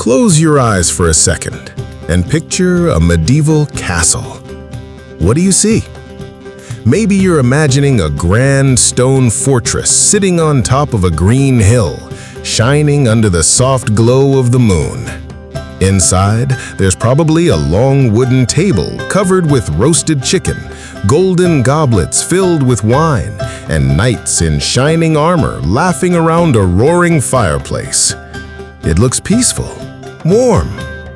Close your eyes for a second and picture a medieval castle. What do you see? Maybe you're imagining a grand stone fortress sitting on top of a green hill, shining under the soft glow of the moon. Inside, there's probably a long wooden table covered with roasted chicken, golden goblets filled with wine, and knights in shining armor laughing around a roaring fireplace. It looks peaceful, warm,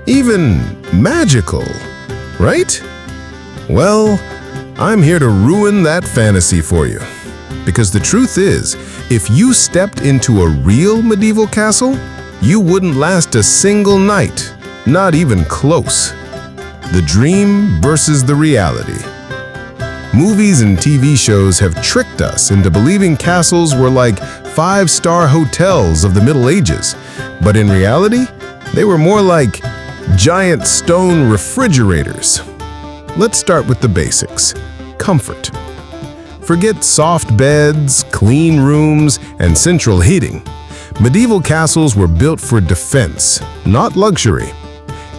even magical, right? Well, I'm here to ruin that fantasy for you. Because the truth is, if you stepped into a real medieval castle, you wouldn't last a single night, not even close. The dream versus the reality. Movies and TV shows have tricked us into believing castles were like five-star hotels of the Middle Ages, but in reality, they were more like giant stone refrigerators. Let's start with the basics. Comfort. Forget soft beds, clean rooms, and central heating. Medieval castles were built for defense, not luxury.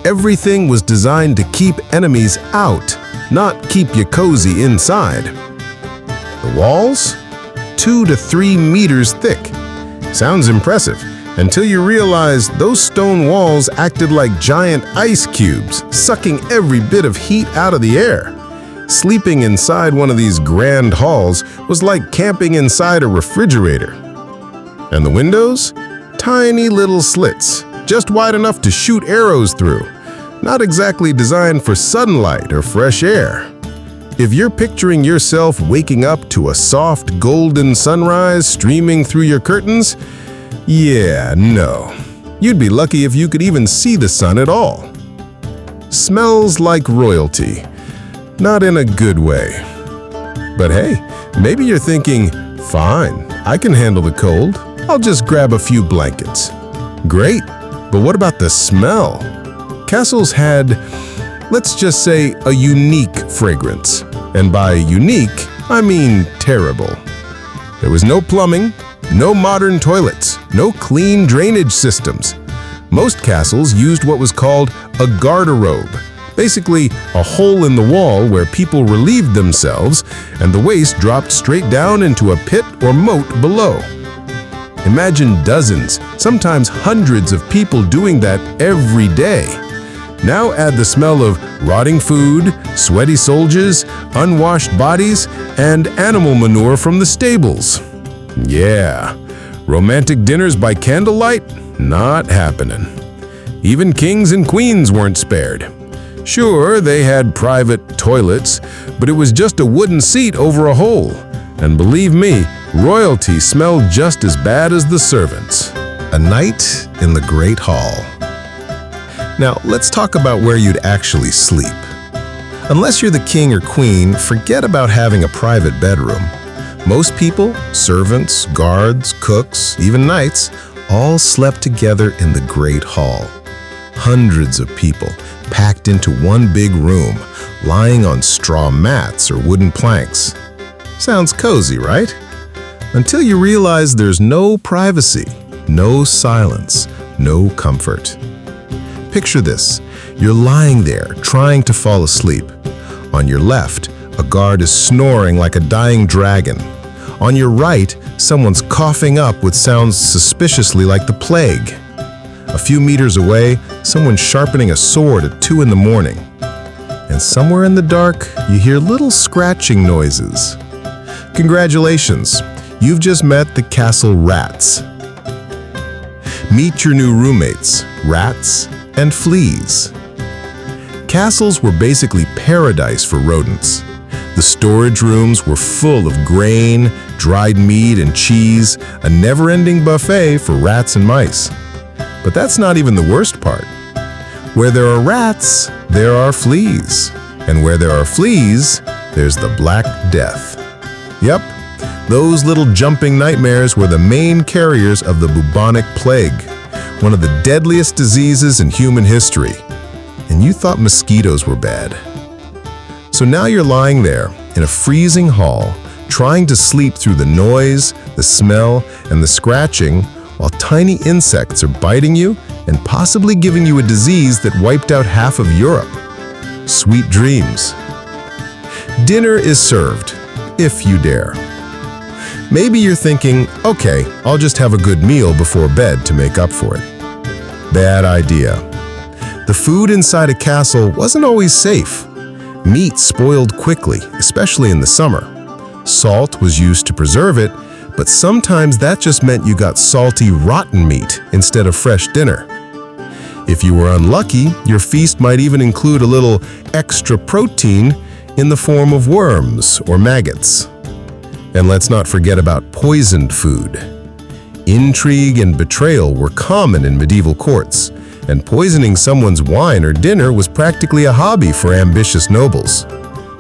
Everything was designed to keep enemies out, not keep you cozy inside. The walls? 2 to 3 meters thick. Sounds impressive, until you realize those stone walls acted like giant ice cubes, sucking every bit of heat out of the air. Sleeping inside one of these grand halls was like camping inside a refrigerator. And the windows? Tiny little slits, just wide enough to shoot arrows through. Not exactly designed for sunlight or fresh air. If you're picturing yourself waking up to a soft golden sunrise streaming through your curtains, yeah, no. You'd be lucky if you could even see the sun at all. Smells like royalty. Not in a good way. But hey, maybe you're thinking, fine, I can handle the cold. I'll just grab a few blankets. Great, but what about the smell? Castles had, let's just say, a unique fragrance. And by unique, I mean terrible. There was no plumbing, no modern toilets, no clean drainage systems. Most castles used what was called a garderobe, basically a hole in the wall where people relieved themselves and the waste dropped straight down into a pit or moat below. Imagine dozens, sometimes hundreds of people doing that every day. Now add the smell of rotting food, sweaty soldiers, unwashed bodies, and animal manure from the stables. Yeah, romantic dinners by candlelight? Not happening. Even kings and queens weren't spared. Sure, they had private toilets, but it was just a wooden seat over a hole. And believe me, royalty smelled just as bad as the servants. A night in the Great Hall. Now, let's talk about where you'd actually sleep. Unless you're the king or queen, forget about having a private bedroom. Most people, servants, guards, cooks, even knights, all slept together in the Great Hall. Hundreds of people packed into one big room, lying on straw mats or wooden planks. Sounds cozy, right? Until you realize there's no privacy, no silence, no comfort. Picture this. You're lying there, trying to fall asleep. On your left, a guard is snoring like a dying dragon. On your right, someone's coughing up with sounds suspiciously like the plague. A few meters away, someone's sharpening a sword at 2 in the morning. And somewhere in the dark, you hear little scratching noises. Congratulations, you've just met the castle rats. Meet your new roommates, rats and fleas. Castles were basically paradise for rodents. The storage rooms were full of grain, dried meat and cheese, a never-ending buffet for rats and mice. But that's not even the worst part. Where there are rats, there are fleas. And where there are fleas, there's the Black Death. Yep, those little jumping nightmares were the main carriers of the bubonic plague, one of the deadliest diseases in human history. And you thought mosquitoes were bad. So now you're lying there in a freezing hall, trying to sleep through the noise, the smell, and the scratching, while tiny insects are biting you and possibly giving you a disease that wiped out half of Europe. Sweet dreams. Dinner is served, if you dare. Maybe you're thinking, okay, I'll just have a good meal before bed to make up for it. Bad idea. The food inside a castle wasn't always safe. Meat spoiled quickly, especially in the summer. Salt was used to preserve it, but sometimes that just meant you got salty, rotten meat instead of fresh dinner. If you were unlucky, your feast might even include a little extra protein in the form of worms or maggots. And let's not forget about poisoned food. Intrigue and betrayal were common in medieval courts, and poisoning someone's wine or dinner was practically a hobby for ambitious nobles.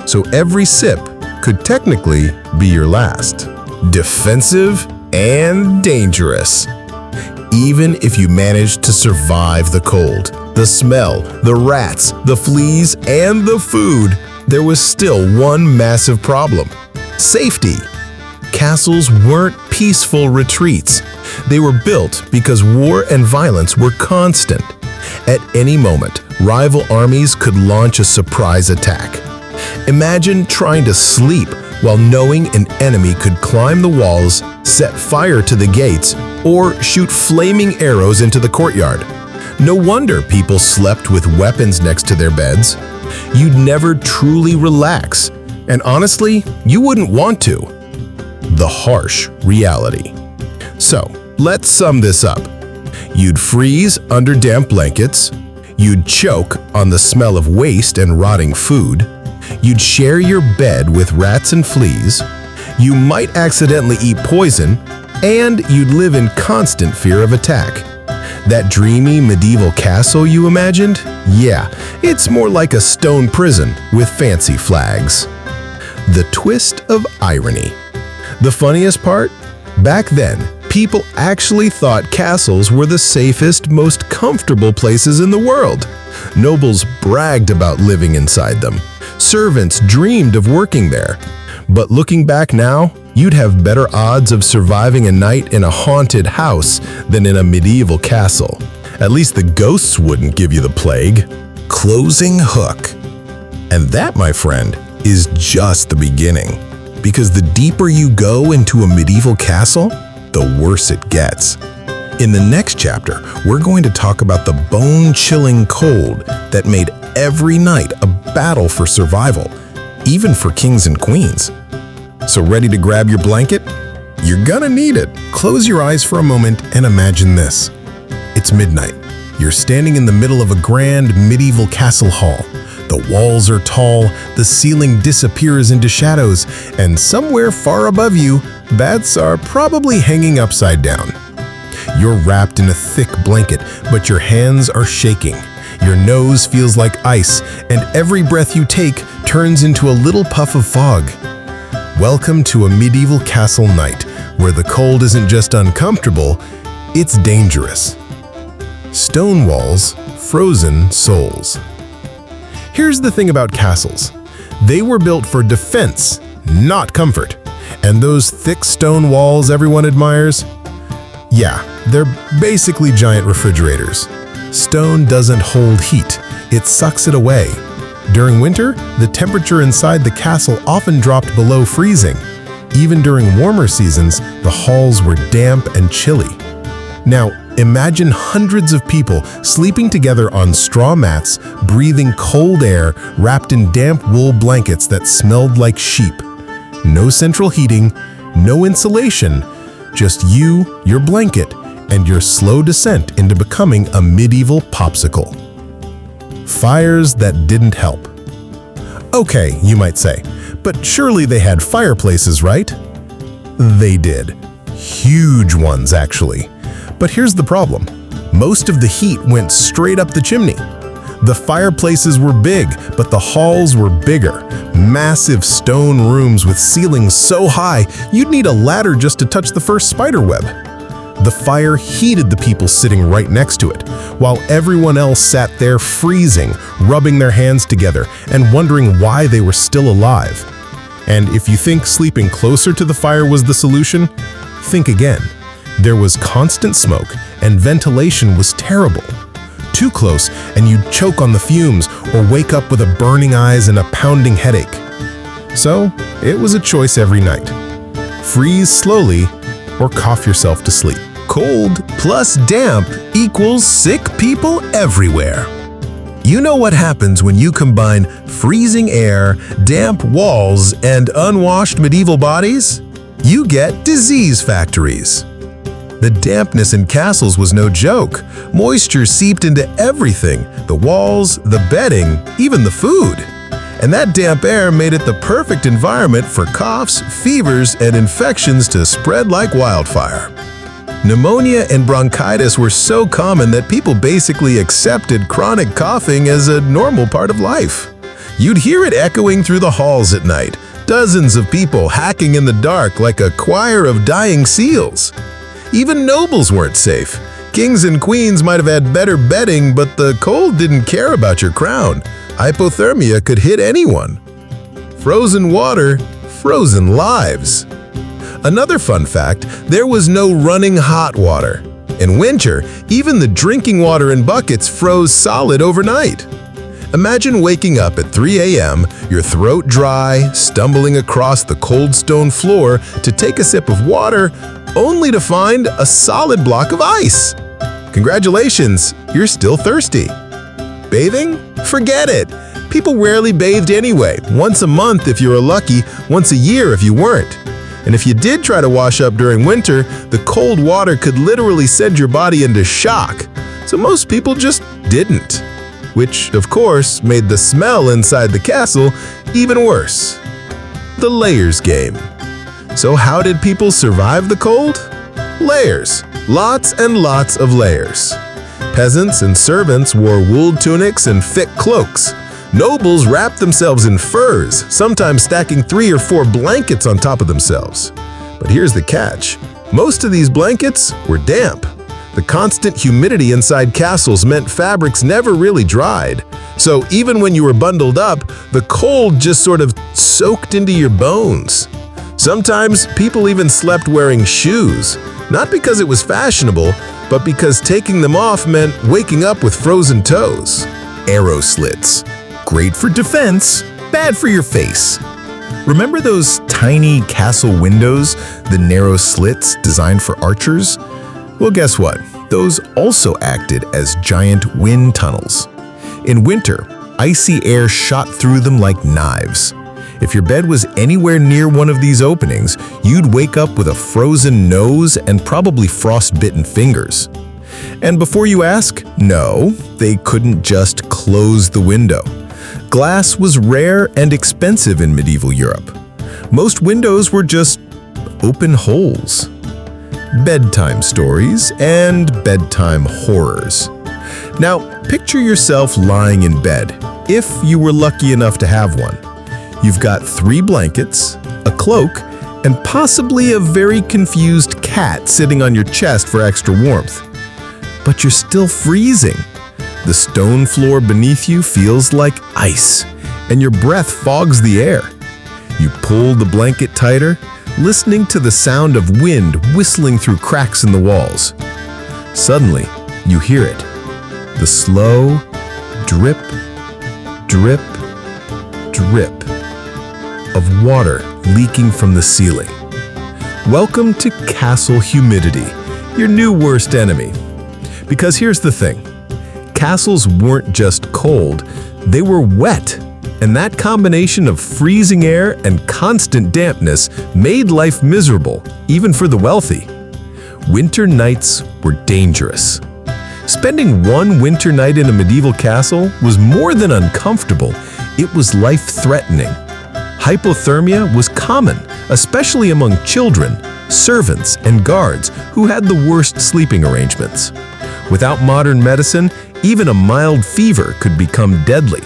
So every sip could technically be your last. Defensive and dangerous. Even if you managed to survive the cold, the smell, the rats, the fleas, and the food, there was still one massive problem: safety. Castles weren't peaceful retreats. They were built because war and violence were constant. At any moment, rival armies could launch a surprise attack. Imagine trying to sleep while knowing an enemy could climb the walls, set fire to the gates, or shoot flaming arrows into the courtyard. No wonder people slept with weapons next to their beds. You'd never truly relax, and honestly, you wouldn't want to. The harsh reality. So, let's sum this up. You'd freeze under damp blankets, you'd choke on the smell of waste and rotting food, you'd share your bed with rats and fleas, you might accidentally eat poison, and you'd live in constant fear of attack. That dreamy medieval castle you imagined? Yeah, it's more like a stone prison with fancy flags. The twist of irony. The funniest part? Back then, people actually thought castles were the safest, most comfortable places in the world. Nobles bragged about living inside them. Servants dreamed of working there. But looking back now, you'd have better odds of surviving a night in a haunted house than in a medieval castle. At least the ghosts wouldn't give you the plague. Closing hook. And that, my friend, is just the beginning. Because the deeper you go into a medieval castle, the worse it gets. In the next chapter, we're going to talk about the bone-chilling cold that made every night a battle for survival, even for kings and queens. So ready to grab your blanket? You're gonna need it. Close your eyes for a moment and imagine this. It's midnight. You're standing in the middle of a grand medieval castle hall. The walls are tall, the ceiling disappears into shadows, and somewhere far above you, bats are probably hanging upside down. You're wrapped in a thick blanket, but your hands are shaking. Your nose feels like ice, and every breath you take turns into a little puff of fog. Welcome to a medieval castle night, where the cold isn't just uncomfortable, it's dangerous. Stone walls, frozen souls. Here's the thing about castles. They were built for defense, not comfort. And those thick stone walls everyone admires? Yeah, they're basically giant refrigerators. Stone doesn't hold heat, it sucks it away. During winter, the temperature inside the castle often dropped below freezing. Even during warmer seasons, the halls were damp and chilly. Now, imagine hundreds of people sleeping together on straw mats, breathing cold air, wrapped in damp wool blankets that smelled like sheep. No central heating, no insulation, just you, your blanket, and your slow descent into becoming a medieval popsicle. Fires that didn't help. Okay, you might say, but surely they had fireplaces, right? They did. Huge ones, actually. But here's the problem. Most of the heat went straight up the chimney. The fireplaces were big, but the halls were bigger. Massive stone rooms with ceilings so high, you'd need a ladder just to touch the first spider web. The fire heated the people sitting right next to it, while everyone else sat there freezing, rubbing their hands together, and wondering why they were still alive. And if you think sleeping closer to the fire was the solution, think again. There was constant smoke, and ventilation was terrible. too close and you'd choke on the fumes or wake up with a burning eyes and a pounding headache. So, it was a choice every night. Freeze slowly or cough yourself to sleep. Cold plus damp equals sick people everywhere. You know what happens when you combine freezing air, damp walls, and unwashed medieval bodies? You get disease factories. The dampness in castles was no joke. Moisture seeped into everything, the walls, the bedding, even the food. And that damp air made it the perfect environment for coughs, fevers, and infections to spread like wildfire. Pneumonia and bronchitis were so common that people basically accepted chronic coughing as a normal part of life. You'd hear it echoing through the halls at night, dozens of people hacking in the dark like a choir of dying seals. Even nobles weren't safe. Kings and queens might have had better bedding, but the cold didn't care about your crown. Hypothermia could hit anyone. Frozen water, frozen lives. Another fun fact, there was no running hot water. In winter, even the drinking water in buckets froze solid overnight. Imagine waking up at 3 a.m., your throat dry, stumbling across the cold stone floor to take a sip of water, only to find a solid block of ice. Congratulations, you're still thirsty. Bathing? Forget it. People rarely bathed anyway, once a month if you were lucky, once a year if you weren't. And if you did try to wash up during winter, the cold water could literally send your body into shock. So most people just didn't. Which, of course, made the smell inside the castle even worse. The layers game. So how did people survive the cold? Layers. Lots and lots of layers. Peasants and servants wore wool tunics and thick cloaks. Nobles wrapped themselves in furs, sometimes stacking 3 or 4 blankets on top of themselves. But here's the catch. Most of these blankets were damp. The constant humidity inside castles meant fabrics never really dried. So even when you were bundled up, the cold just sort of soaked into your bones. Sometimes people even slept wearing shoes, not because it was fashionable, but because taking them off meant waking up with frozen toes. Arrow slits. Great for defense, bad for your face. Remember those tiny castle windows, the narrow slits designed for archers? Well, guess what? Those also acted as giant wind tunnels. In winter, icy air shot through them like knives. If your bed was anywhere near one of these openings, you'd wake up with a frozen nose and probably frost-bitten fingers. And before you ask, no, they couldn't just close the window. Glass was rare and expensive in medieval Europe. Most windows were just open holes. Bedtime stories and bedtime horrors. Now, picture yourself lying in bed, if you were lucky enough to have one. You've got 3 blankets, a cloak, and possibly a very confused cat sitting on your chest for extra warmth. But you're still freezing. The stone floor beneath you feels like ice, and your breath fogs the air. You pull the blanket tighter, listening to the sound of wind whistling through cracks in the walls. Suddenly, you hear it. The slow drip, drip, drip of water leaking from the ceiling. Welcome to castle humidity, your new worst enemy. Because here's the thing. Castles weren't just cold, they were wet. And that combination of freezing air and constant dampness made life miserable, even for the wealthy. Winter nights were dangerous. Spending one winter night in a medieval castle was more than uncomfortable, it was life-threatening. Hypothermia was common, especially among children, servants, and guards who had the worst sleeping arrangements. Without modern medicine, even a mild fever could become deadly.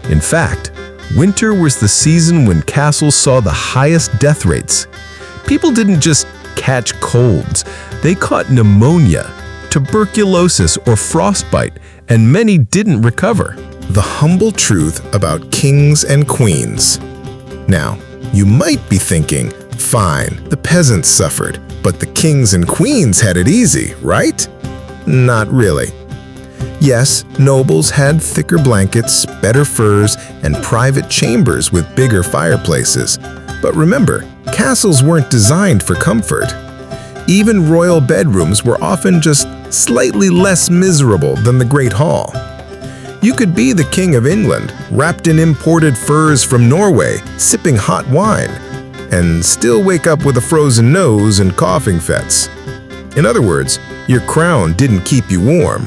In fact, winter was the season when castles saw the highest death rates. People didn't just catch colds, they caught pneumonia, tuberculosis, or frostbite, and many didn't recover. The humble truth about kings and queens. Now, you might be thinking, fine, the peasants suffered, but the kings and queens had it easy, right? Not really. Yes, nobles had thicker blankets, better furs, and private chambers with bigger fireplaces. But remember, castles weren't designed for comfort. Even royal bedrooms were often just slightly less miserable than the Great Hall. You could be the King of England, wrapped in imported furs from Norway, sipping hot wine, and still wake up with a frozen nose and coughing fits. In other words, your crown didn't keep you warm.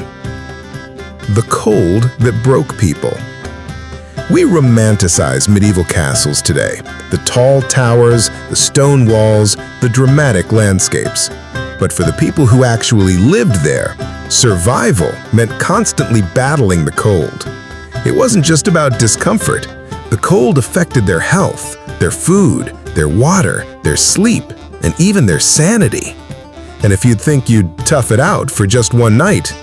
The cold that broke people. We romanticize medieval castles today. The tall towers, the stone walls, the dramatic landscapes. But for the people who actually lived there, survival meant constantly battling the cold. It wasn't just about discomfort. The cold affected their health, their food, their water, their sleep, and even their sanity. And if you'd think you'd tough it out for just one night,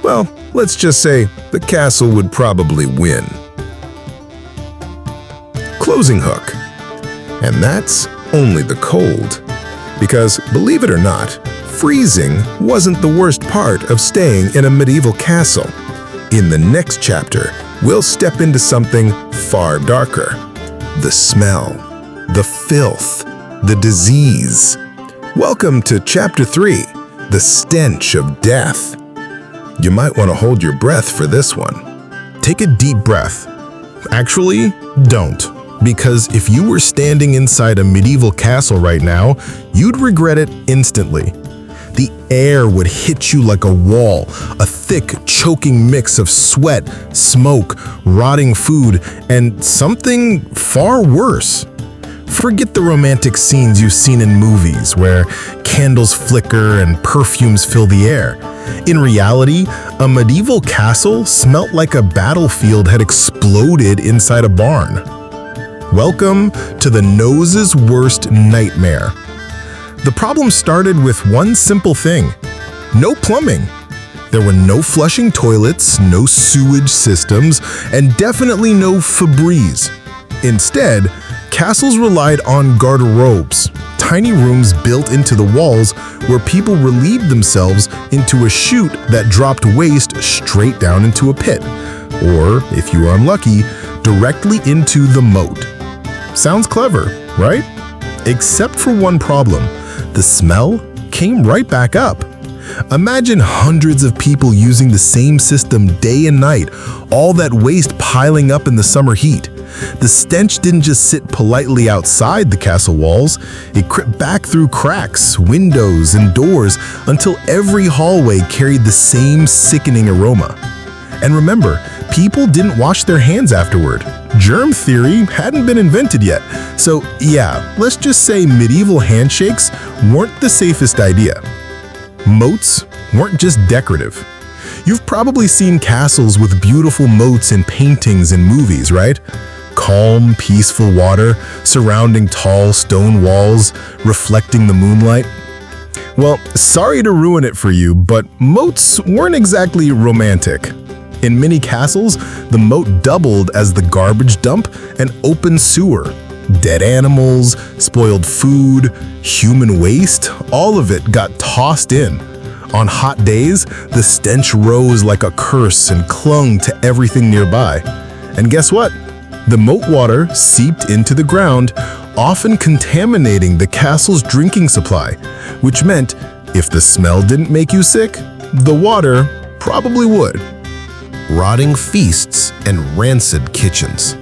well, let's just say the castle would probably win. Closing hook. And that's only the cold. Because, believe it or not, freezing wasn't the worst part of staying in a medieval castle. In the next chapter, we'll step into something far darker. The smell, the filth, the disease. Welcome to Chapter 3, The Stench of Death. You might want to hold your breath for this one. Take a deep breath. Actually, don't. Because if you were standing inside a medieval castle right now, you'd regret it instantly. The air would hit you like a wall, a thick, choking mix of sweat, smoke, rotting food, and something far worse. Forget the romantic scenes you've seen in movies where candles flicker and perfumes fill the air. In reality, a medieval castle smelt like a battlefield had exploded inside a barn. Welcome to the nose's worst nightmare. The problem started with one simple thing: no plumbing. There were no flushing toilets, no sewage systems, and definitely no Febreze. Instead, castles relied on garderobes, tiny rooms built into the walls where people relieved themselves into a chute that dropped waste straight down into a pit, or, if you were unlucky, directly into the moat. Sounds clever, right? Except for one problem: the smell came right back up. Imagine hundreds of people using the same system day and night, all that waste piling up in the summer heat. The stench didn't just sit politely outside the castle walls. It crept back through cracks, windows, and doors until every hallway carried the same sickening aroma. And remember, people didn't wash their hands afterward. Germ theory hadn't been invented yet. So yeah, let's just say medieval handshakes weren't the safest idea. Moats weren't just decorative. You've probably seen castles with beautiful moats in paintings and movies, right? Calm, peaceful water surrounding tall stone walls, reflecting the moonlight. Well, sorry to ruin it for you, but moats weren't exactly romantic. In many castles, the moat doubled as the garbage dump and open sewer. Dead animals, spoiled food, human waste, all of it got tossed in. On hot days, the stench rose like a curse and clung to everything nearby. And guess what? The moat water seeped into the ground, often contaminating the castle's drinking supply, which meant if the smell didn't make you sick, the water probably would. Rotting feasts and rancid kitchens.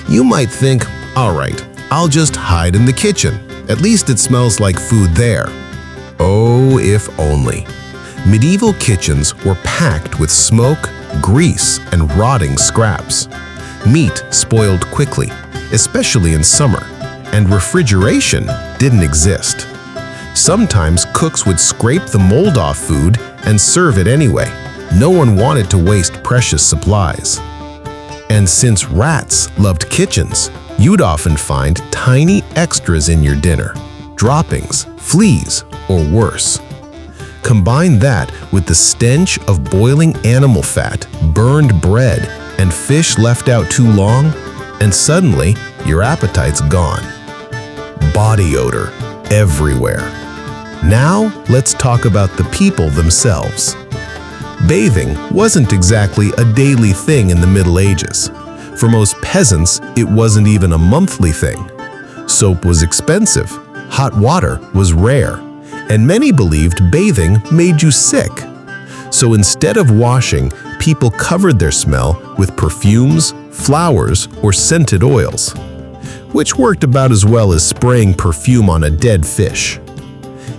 You might think, all right, I'll just hide in the kitchen. At least it smells like food there. Oh, if only. Medieval kitchens were packed with smoke, grease, and rotting scraps. Meat spoiled quickly, especially in summer, and refrigeration didn't exist. Sometimes cooks would scrape the mold off food and serve it anyway. No one wanted to waste precious supplies. And since rats loved kitchens, you'd often find tiny extras in your dinner: droppings, fleas, or worse. Combine that with the stench of boiling animal fat, burned bread, and fish left out too long, and suddenly your appetite's gone. Body odor everywhere. Now let's talk about the people themselves. Bathing wasn't exactly a daily thing in the Middle Ages. For most peasants, it wasn't even a monthly thing. Soap was expensive, hot water was rare, and many believed bathing made you sick. So instead of washing, people covered their smell with perfumes, flowers, or scented oils, which worked about as well as spraying perfume on a dead fish.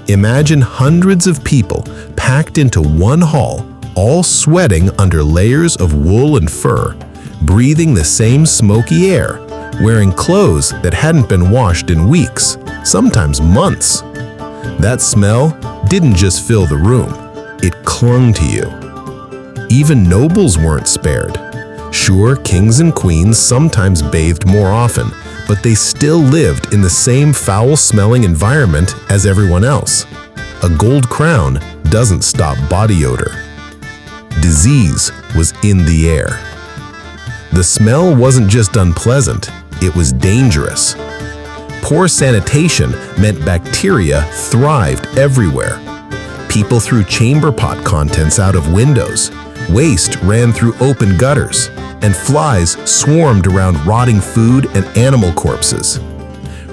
Imagine hundreds of people packed into one hall, all sweating under layers of wool and fur, breathing the same smoky air, wearing clothes that hadn't been washed in weeks, sometimes months. That smell didn't just fill the room, it clung to you. Even nobles weren't spared. Sure, kings and queens sometimes bathed more often, but they still lived in the same foul-smelling environment as everyone else. A gold crown doesn't stop body odor. Disease was in the air. The smell wasn't just unpleasant, it was dangerous. Poor sanitation meant bacteria thrived everywhere. People threw chamber pot contents out of windows, waste ran through open gutters, and flies swarmed around rotting food and animal corpses.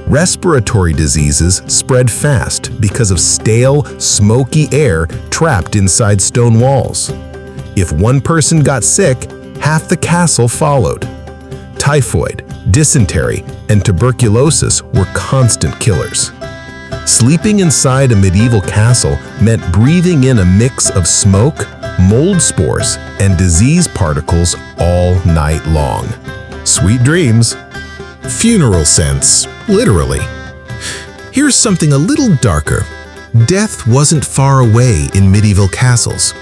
Respiratory diseases spread fast because of stale, smoky air trapped inside stone walls. If one person got sick, half the castle followed. Typhoid, dysentery, and tuberculosis were constant killers. Sleeping inside a medieval castle meant breathing in a mix of smoke, mold spores, and disease particles all night long. Sweet dreams. Funeral scents, literally. Here's something a little darker. Death wasn't far away in medieval castles.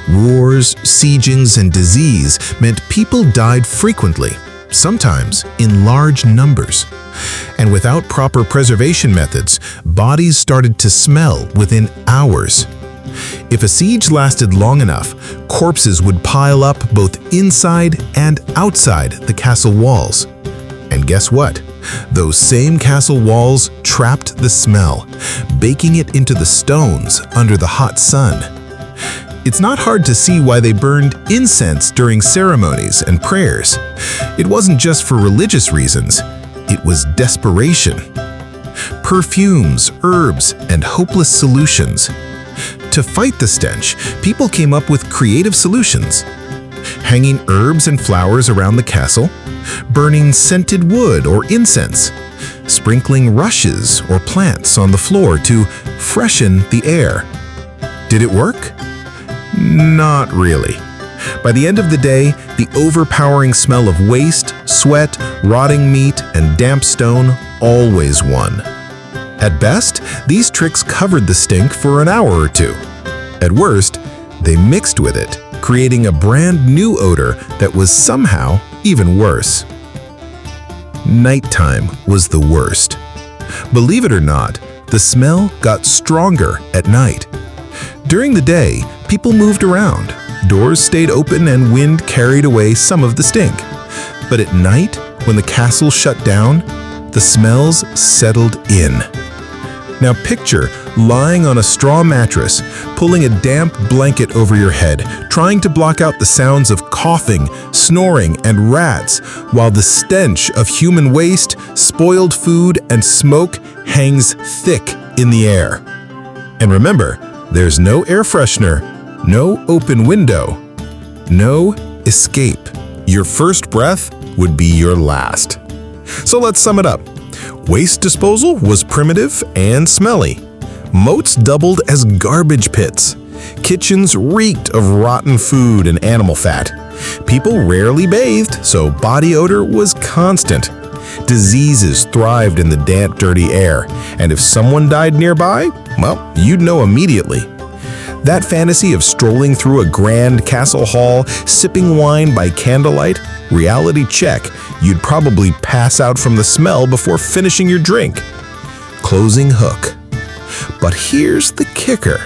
Wars, siegings, and disease meant people died frequently, sometimes in large numbers. And without proper preservation methods, bodies started to smell within hours. If a siege lasted long enough, corpses would pile up both inside and outside the castle walls. And guess what? Those same castle walls trapped the smell, baking it into the stones under the hot sun. It's not hard to see why they burned incense during ceremonies and prayers. It wasn't just for religious reasons, it was desperation. Perfumes, herbs, and hopeless solutions. To fight the stench, people came up with creative solutions. Hanging herbs and flowers around the castle, burning scented wood or incense, sprinkling rushes or plants on the floor to freshen the air. Did it work? Not really. By the end of the day, the overpowering smell of waste, sweat, rotting meat, and damp stone always won. At best, these tricks covered the stink for an hour or two. At worst, they mixed with it, creating a brand new odor that was somehow even worse. Nighttime was the worst. Believe it or not, the smell got stronger at night. During the day, people moved around. Doors stayed open and wind carried away some of the stink. But at night, when the castle shut down, the smells settled in. Now picture lying on a straw mattress, pulling a damp blanket over your head, trying to block out the sounds of coughing, snoring, and rats, while the stench of human waste, spoiled food, and smoke hangs thick in the air. And remember, there's no air freshener, no open window, no escape. Your first breath would be your last. So let's sum it up. Waste disposal was primitive and smelly. Moats doubled as garbage pits. Kitchens reeked of rotten food and animal fat. People rarely bathed, so body odor was constant. Diseases thrived in the damp, dirty air, and if someone died nearby, well, you'd know immediately. That fantasy of strolling through a grand castle hall, sipping wine by candlelight, reality check, you'd probably pass out from the smell before finishing your drink. Closing hook. But here's the kicker.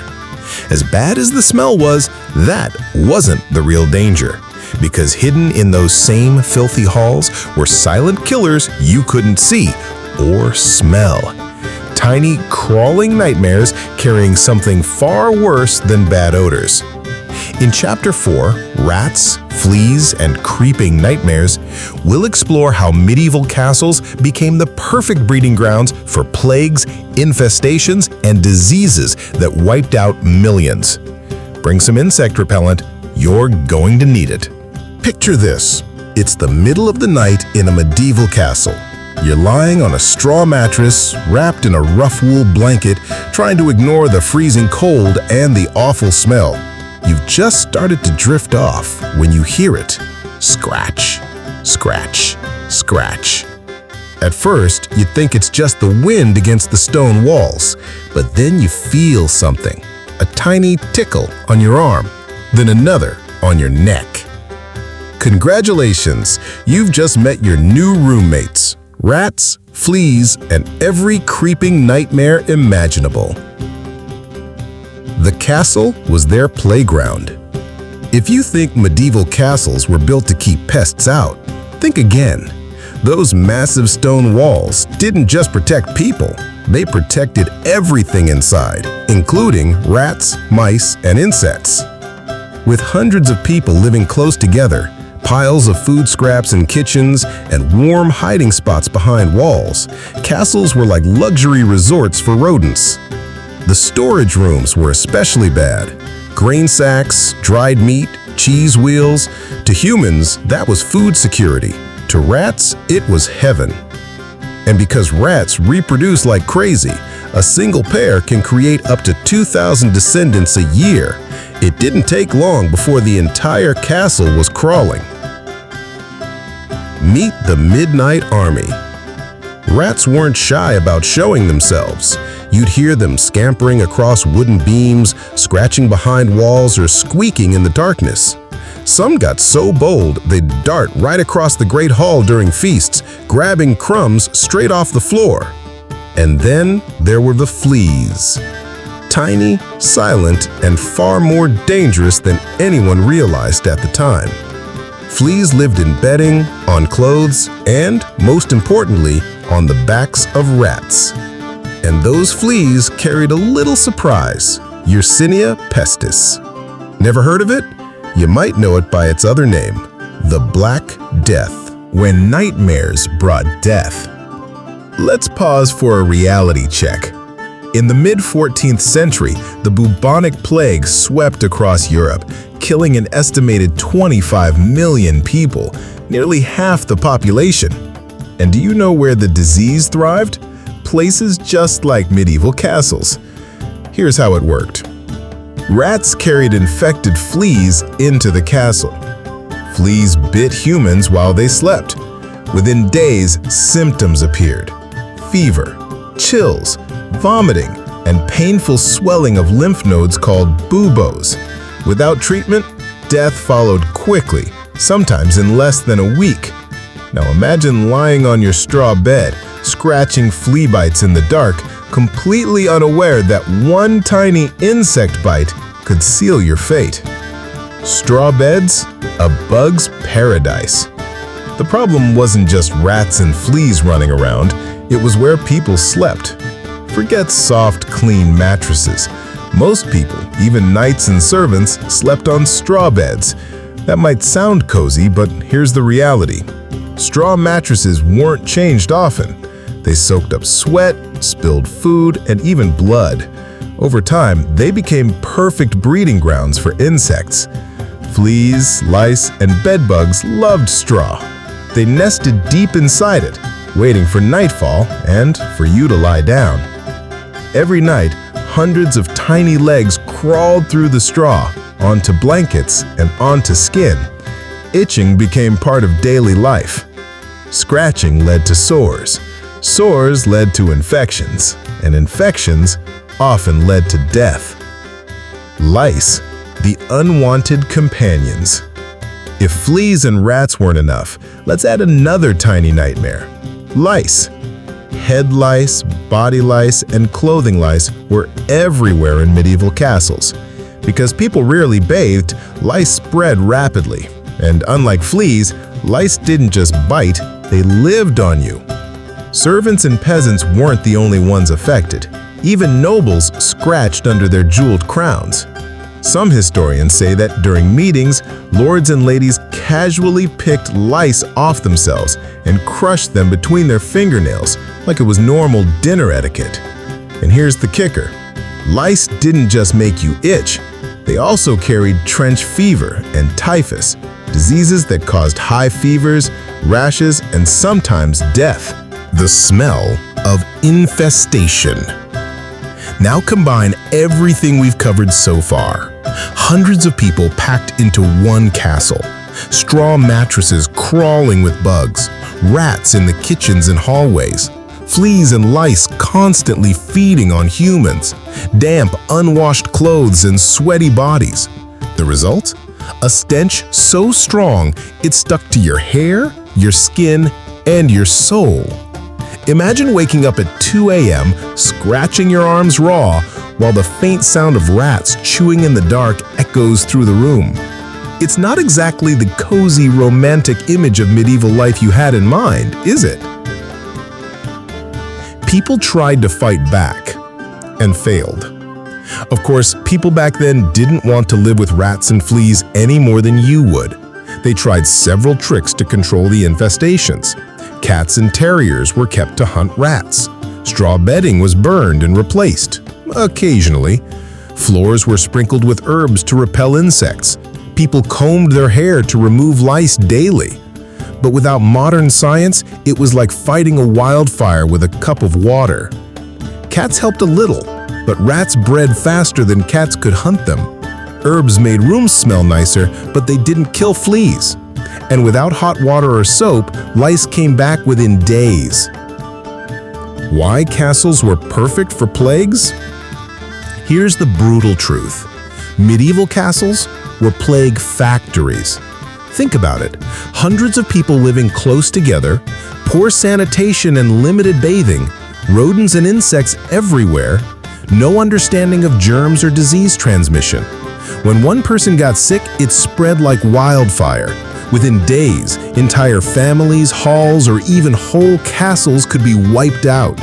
As bad as the smell was, that wasn't the real danger. Because hidden in those same filthy halls were silent killers you couldn't see or smell. Tiny, crawling nightmares carrying something far worse than bad odors. In Chapter 4, Rats, Fleas, and Creeping Nightmares, we'll explore how medieval castles became the perfect breeding grounds for plagues, infestations, and diseases that wiped out millions. Bring some insect repellent, you're going to need it. Picture this. It's the middle of the night in a medieval castle. You're lying on a straw mattress, wrapped in a rough wool blanket, trying to ignore the freezing cold and the awful smell. You've just started to drift off when you hear it. Scratch, scratch, scratch. At first, you think it's just the wind against the stone walls, but then you feel something. A tiny tickle on your arm, then another on your neck. Congratulations, you've just met your new roommates. Rats, fleas, and every creeping nightmare imaginable. The castle was their playground. If you think medieval castles were built to keep pests out, think again. Those massive stone walls didn't just protect people, they protected everything inside, including rats, mice, and insects. With hundreds of people living close together, piles of food scraps in kitchens, and warm hiding spots behind walls, castles were like luxury resorts for rodents. The storage rooms were especially bad. Grain sacks, dried meat, cheese wheels. To humans, that was food security. To rats, it was heaven. And because rats reproduce like crazy, a single pair can create up to 2,000 descendants a year. It didn't take long before the entire castle was crawling. Meet the Midnight Army. Rats weren't shy about showing themselves. You'd hear them scampering across wooden beams, scratching behind walls, or squeaking in the darkness. Some got so bold they'd dart right across the Great Hall during feasts, grabbing crumbs straight off the floor. And then there were the fleas. Tiny, silent, and far more dangerous than anyone realized at the time. Fleas lived in bedding, on clothes, and, most importantly, on the backs of rats. And those fleas carried a little surprise, Yersinia pestis. Never heard of it? You might know it by its other name, the Black Death. When nightmares brought death. Let's pause for a reality check. In the mid-14th century, the bubonic plague swept across Europe, killing an estimated 25 million people, nearly half the population. And do you know where the disease thrived? Places just like medieval castles. Here's how it worked. Rats carried infected fleas into the castle. Fleas bit humans while they slept. Within days, symptoms appeared. Fever, chills, vomiting, and painful swelling of lymph nodes called buboes. Without treatment, death followed quickly, sometimes in less than a week. Now imagine lying on your straw bed, scratching flea bites in the dark, completely unaware that one tiny insect bite could seal your fate. Straw beds? A bug's paradise. The problem wasn't just rats and fleas running around, it was where people slept. Forget soft, clean mattresses. Most people, even knights and servants, slept on straw beds. That might sound cozy, but here's the reality. Straw mattresses weren't changed often. They soaked up sweat, spilled food, and even blood. Over time, they became perfect breeding grounds for insects. Fleas, lice, and bedbugs loved straw. They nested deep inside it, waiting for nightfall and for you to lie down. Every night, hundreds of tiny legs crawled through the straw, onto blankets, and onto skin. Itching became part of daily life. Scratching led to sores. Sores led to infections, and infections often led to death. Lice, the unwanted companions. If fleas and rats weren't enough, let's add another tiny nightmare. Lice. Head lice, body lice, and clothing lice were everywhere in medieval castles. Because people rarely bathed, lice spread rapidly. And unlike fleas, lice didn't just bite, they lived on you. Servants and peasants weren't the only ones affected. Even nobles scratched under their jeweled crowns. Some historians say that during meetings, lords and ladies casually picked lice off themselves and crushed them between their fingernails like it was normal dinner etiquette. And here's the kicker. Lice didn't just make you itch, they also carried trench fever and typhus, diseases that caused high fevers, rashes, and sometimes death. The smell of infestation. Now combine everything we've covered so far. Hundreds of people packed into one castle, straw mattresses crawling with bugs, rats in the kitchens and hallways, fleas and lice constantly feeding on humans, damp, unwashed clothes and sweaty bodies. The result? A stench so strong it stuck to your hair, your skin, and your soul. Imagine waking up at 2 a.m., scratching your arms raw, while the faint sound of rats chewing in the dark echoes through the room. It's not exactly the cozy, romantic image of medieval life you had in mind, is it? People tried to fight back and failed. Of course, people back then didn't want to live with rats and fleas any more than you would. They tried several tricks to control the infestations. Cats and terriers were kept to hunt rats. Straw bedding was burned and replaced, occasionally. Floors were sprinkled with herbs to repel insects. People combed their hair to remove lice daily. But without modern science, it was like fighting a wildfire with a cup of water. Cats helped a little, but rats bred faster than cats could hunt them. Herbs made rooms smell nicer, but they didn't kill fleas. And without hot water or soap, lice came back within days. Why castles were perfect for plagues? Here's the brutal truth. Medieval castles were plague factories. Think about it. Hundreds of people living close together, poor sanitation and limited bathing, rodents and insects everywhere, no understanding of germs or disease transmission. When one person got sick, it spread like wildfire. Within days, entire families, halls, or even whole castles could be wiped out.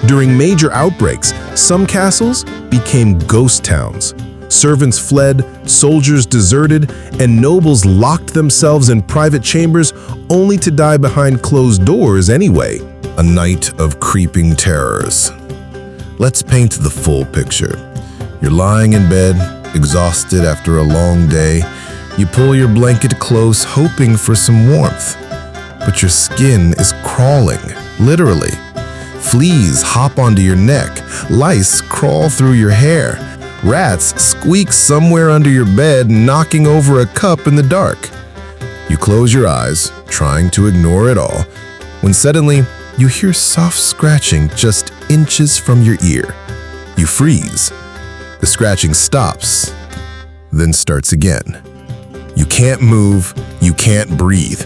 During major outbreaks, some castles became ghost towns. Servants fled, soldiers deserted, and nobles locked themselves in private chambers only to die behind closed doors anyway. A night of creeping terrors. Let's paint the full picture. You're lying in bed, exhausted after a long day. You pull your blanket close, hoping for some warmth. But your skin is crawling, literally. Fleas hop onto your neck. Lice crawl through your hair. Rats squeak somewhere under your bed, knocking over a cup in the dark. You close your eyes, trying to ignore it all, when suddenly you hear soft scratching just inches from your ear. You freeze. The scratching stops, then starts again. You can't move, you can't breathe,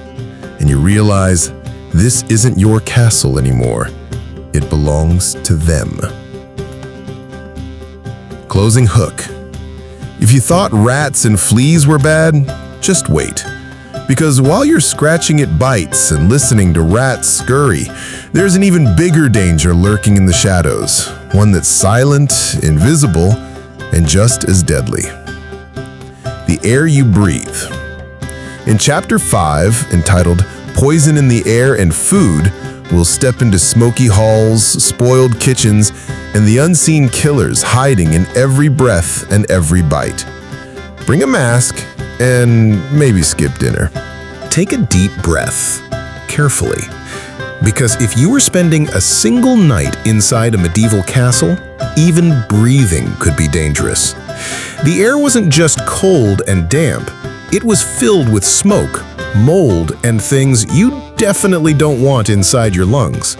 and you realize this isn't your castle anymore. It belongs to them. Closing hook. If you thought rats and fleas were bad, just wait. Because while you're scratching at bites and listening to rats scurry, there's an even bigger danger lurking in the shadows, one that's silent, invisible, and just as deadly. The air you breathe. In Chapter 5, entitled Poison in the Air and Food, we'll step into smoky halls, spoiled kitchens, and the unseen killers hiding in every breath and every bite. Bring a mask and maybe skip dinner. Take a deep breath, carefully, because if you were spending a single night inside a medieval castle, even breathing could be dangerous. The air wasn't just cold and damp, it was filled with smoke, mold, and things you definitely don't want inside your lungs.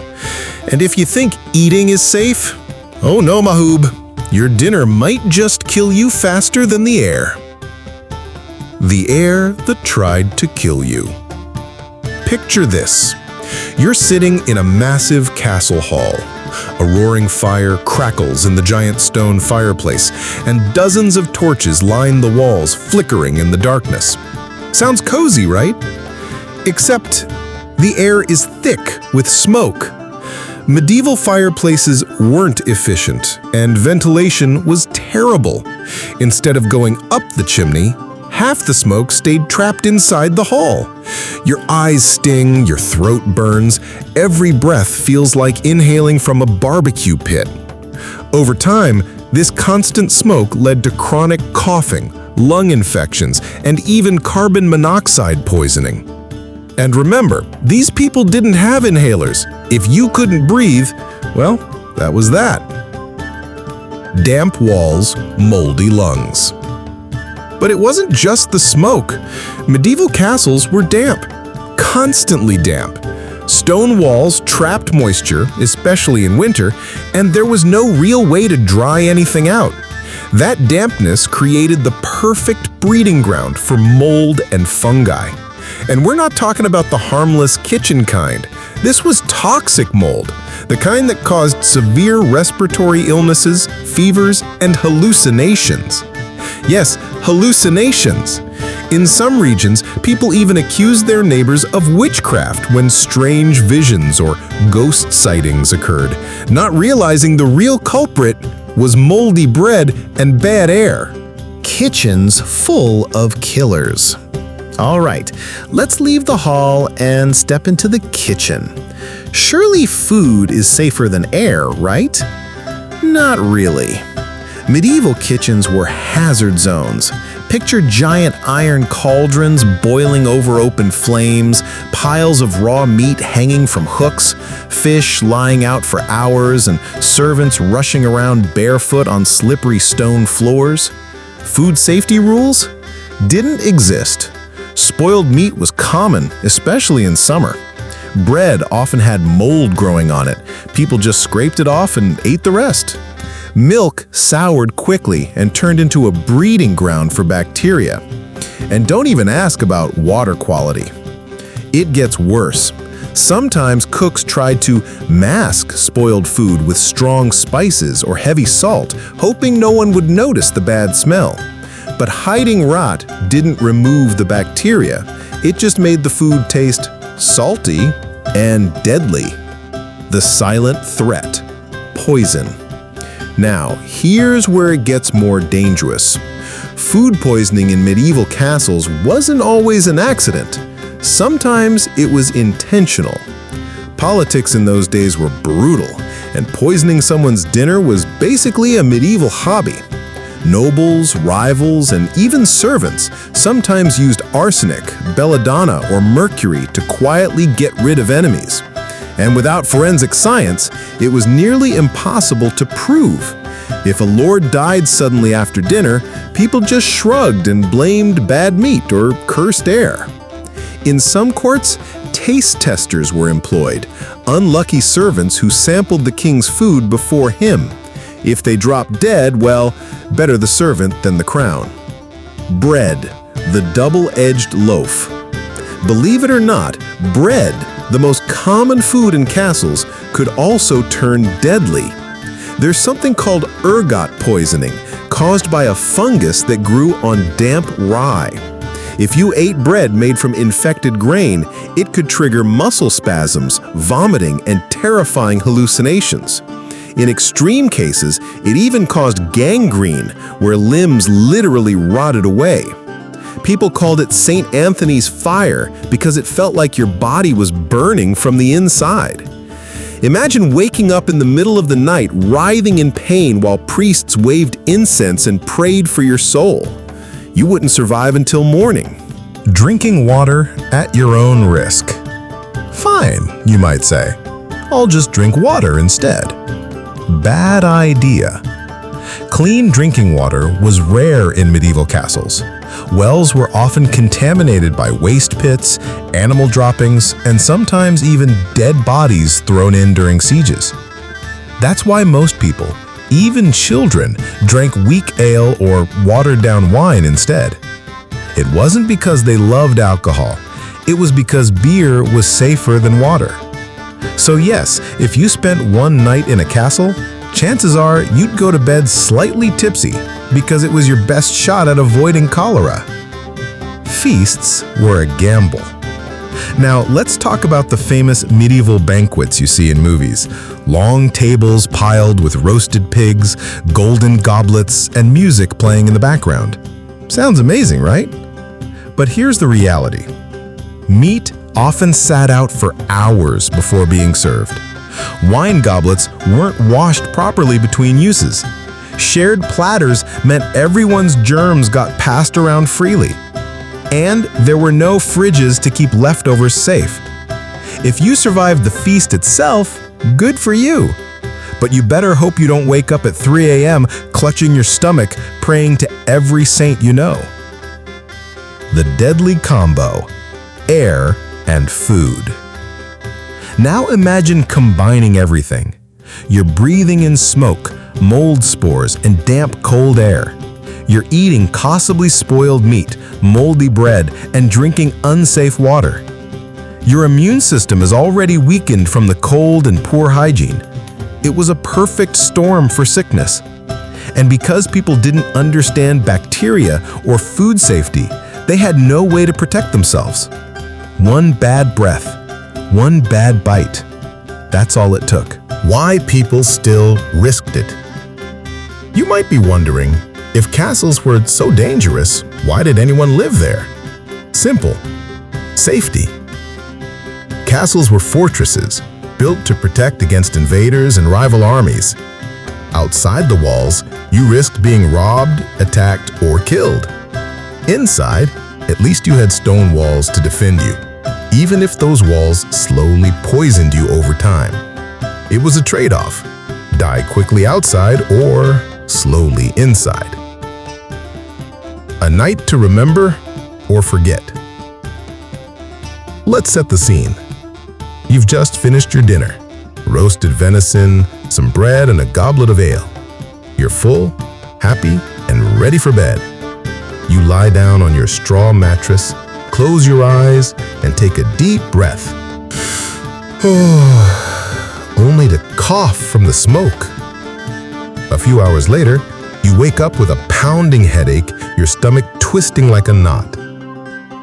And if you think eating is safe, oh no, Mahoob, your dinner might just kill you faster than the air. The air that tried to kill you. Picture this. You're sitting in a massive castle hall. A roaring fire crackles in the giant stone fireplace, and dozens of torches line the walls, flickering in the darkness. Sounds cozy, right? Except the air is thick with smoke. Medieval fireplaces weren't efficient, and ventilation was terrible. terrible. Instead of going up the chimney, half the smoke stayed trapped inside the hall. Your eyes sting, your throat burns, every breath feels like inhaling from a barbecue pit. Over time, this constant smoke led to chronic coughing, lung infections, and even carbon monoxide poisoning. And remember, these people didn't have inhalers. If you couldn't breathe, well, that was that. Damp walls, moldy lungs. But it wasn't just the smoke. Medieval castles were damp, constantly damp. Stone walls trapped moisture, especially in winter, and there was no real way to dry anything out. That dampness created the perfect breeding ground for mold and fungi. And we're not talking about the harmless kitchen kind. This was toxic mold, the kind that caused severe respiratory illnesses, fevers, and hallucinations. Yes, hallucinations. In some regions, people even accused their neighbors of witchcraft when strange visions or ghost sightings occurred, not realizing the real culprit was moldy bread and bad air. Kitchens full of killers. All right, let's leave the hall and step into the kitchen. Surely food is safer than air, right? Not really. Medieval kitchens were hazard zones. Picture giant iron cauldrons boiling over open flames, piles of raw meat hanging from hooks, fish lying out for hours, and servants rushing around barefoot on slippery stone floors. Food safety rules didn't exist. Spoiled meat was common, especially in summer. Bread often had mold growing on it. People just scraped it off and ate the rest. Milk soured quickly and turned into a breeding ground for bacteria. And don't even ask about water quality. It gets worse. Sometimes cooks tried to mask spoiled food with strong spices or heavy salt, hoping no one would notice the bad smell. But hiding rot didn't remove the bacteria. It just made the food taste salty and deadly. The silent threat: poison. Now, here's where it gets more dangerous. Food poisoning in medieval castles wasn't always an accident. Sometimes it was intentional. Politics in those days were brutal, and poisoning someone's dinner was basically a medieval hobby. Nobles, rivals, and even servants sometimes used arsenic, belladonna, or mercury to quietly get rid of enemies. And without forensic science, it was nearly impossible to prove. If a lord died suddenly after dinner, people just shrugged and blamed bad meat or cursed air. In some courts, taste testers were employed, unlucky servants who sampled the king's food before him. If they dropped dead, well, better the servant than the crown. Bread, the double-edged loaf. Believe it or not, bread, the most common food in castles, could also turn deadly. There's something called ergot poisoning, caused by a fungus that grew on damp rye. If you ate bread made from infected grain, it could trigger muscle spasms, vomiting, and terrifying hallucinations. In extreme cases, it even caused gangrene, where limbs literally rotted away. People called it St. Anthony's fire because it felt like your body was burning from the inside. Imagine waking up in the middle of the night, writhing in pain while priests waved incense and prayed for your soul. You wouldn't survive until morning. Drinking water at your own risk. Fine, you might say. I'll just drink water instead. Bad idea. Clean drinking water was rare in medieval castles. Wells were often contaminated by waste pits, animal droppings, and sometimes even dead bodies thrown in during sieges. That's why most people, even children, drank weak ale or watered-down wine instead. It wasn't because they loved alcohol. It was because beer was safer than water. So yes, if you spent one night in a castle, chances are you'd go to bed slightly tipsy because it was your best shot at avoiding cholera. Feasts were a gamble. Now, let's talk about the famous medieval banquets you see in movies. Long tables piled with roasted pigs, golden goblets, and music playing in the background. Sounds amazing, right? But here's the reality. Meat often sat out for hours before being served. Wine goblets weren't washed properly between uses. Shared platters meant everyone's germs got passed around freely. And there were no fridges to keep leftovers safe. If you survived the feast itself, good for you. But you better hope you don't wake up at 3 a.m. clutching your stomach, praying to every saint you know. The deadly combo: air and food. Now imagine combining everything. You're breathing in smoke, mold spores, and damp, cold air. You're eating possibly spoiled meat, moldy bread, and drinking unsafe water. Your immune system is already weakened from the cold and poor hygiene. It was a perfect storm for sickness. And because people didn't understand bacteria or food safety, they had no way to protect themselves. One bad breath, one bad bite. That's all it took. Why people still risked it? You might be wondering, if castles were so dangerous, why did anyone live there? Simple. Safety. Castles were fortresses, built to protect against invaders and rival armies. Outside the walls, you risked being robbed, attacked, or killed. Inside, at least you had stone walls to defend you, even if those walls slowly poisoned you over time. It was a trade-off. Die quickly outside or slowly inside. A night to remember or forget. Let's set the scene. You've just finished your dinner. Roasted venison, some bread, and a goblet of ale. You're full, happy, and ready for bed. You lie down on your straw mattress, close your eyes, and take a deep breath. Only to cough from the smoke. A few hours later, you wake up with a pounding headache, your stomach twisting like a knot.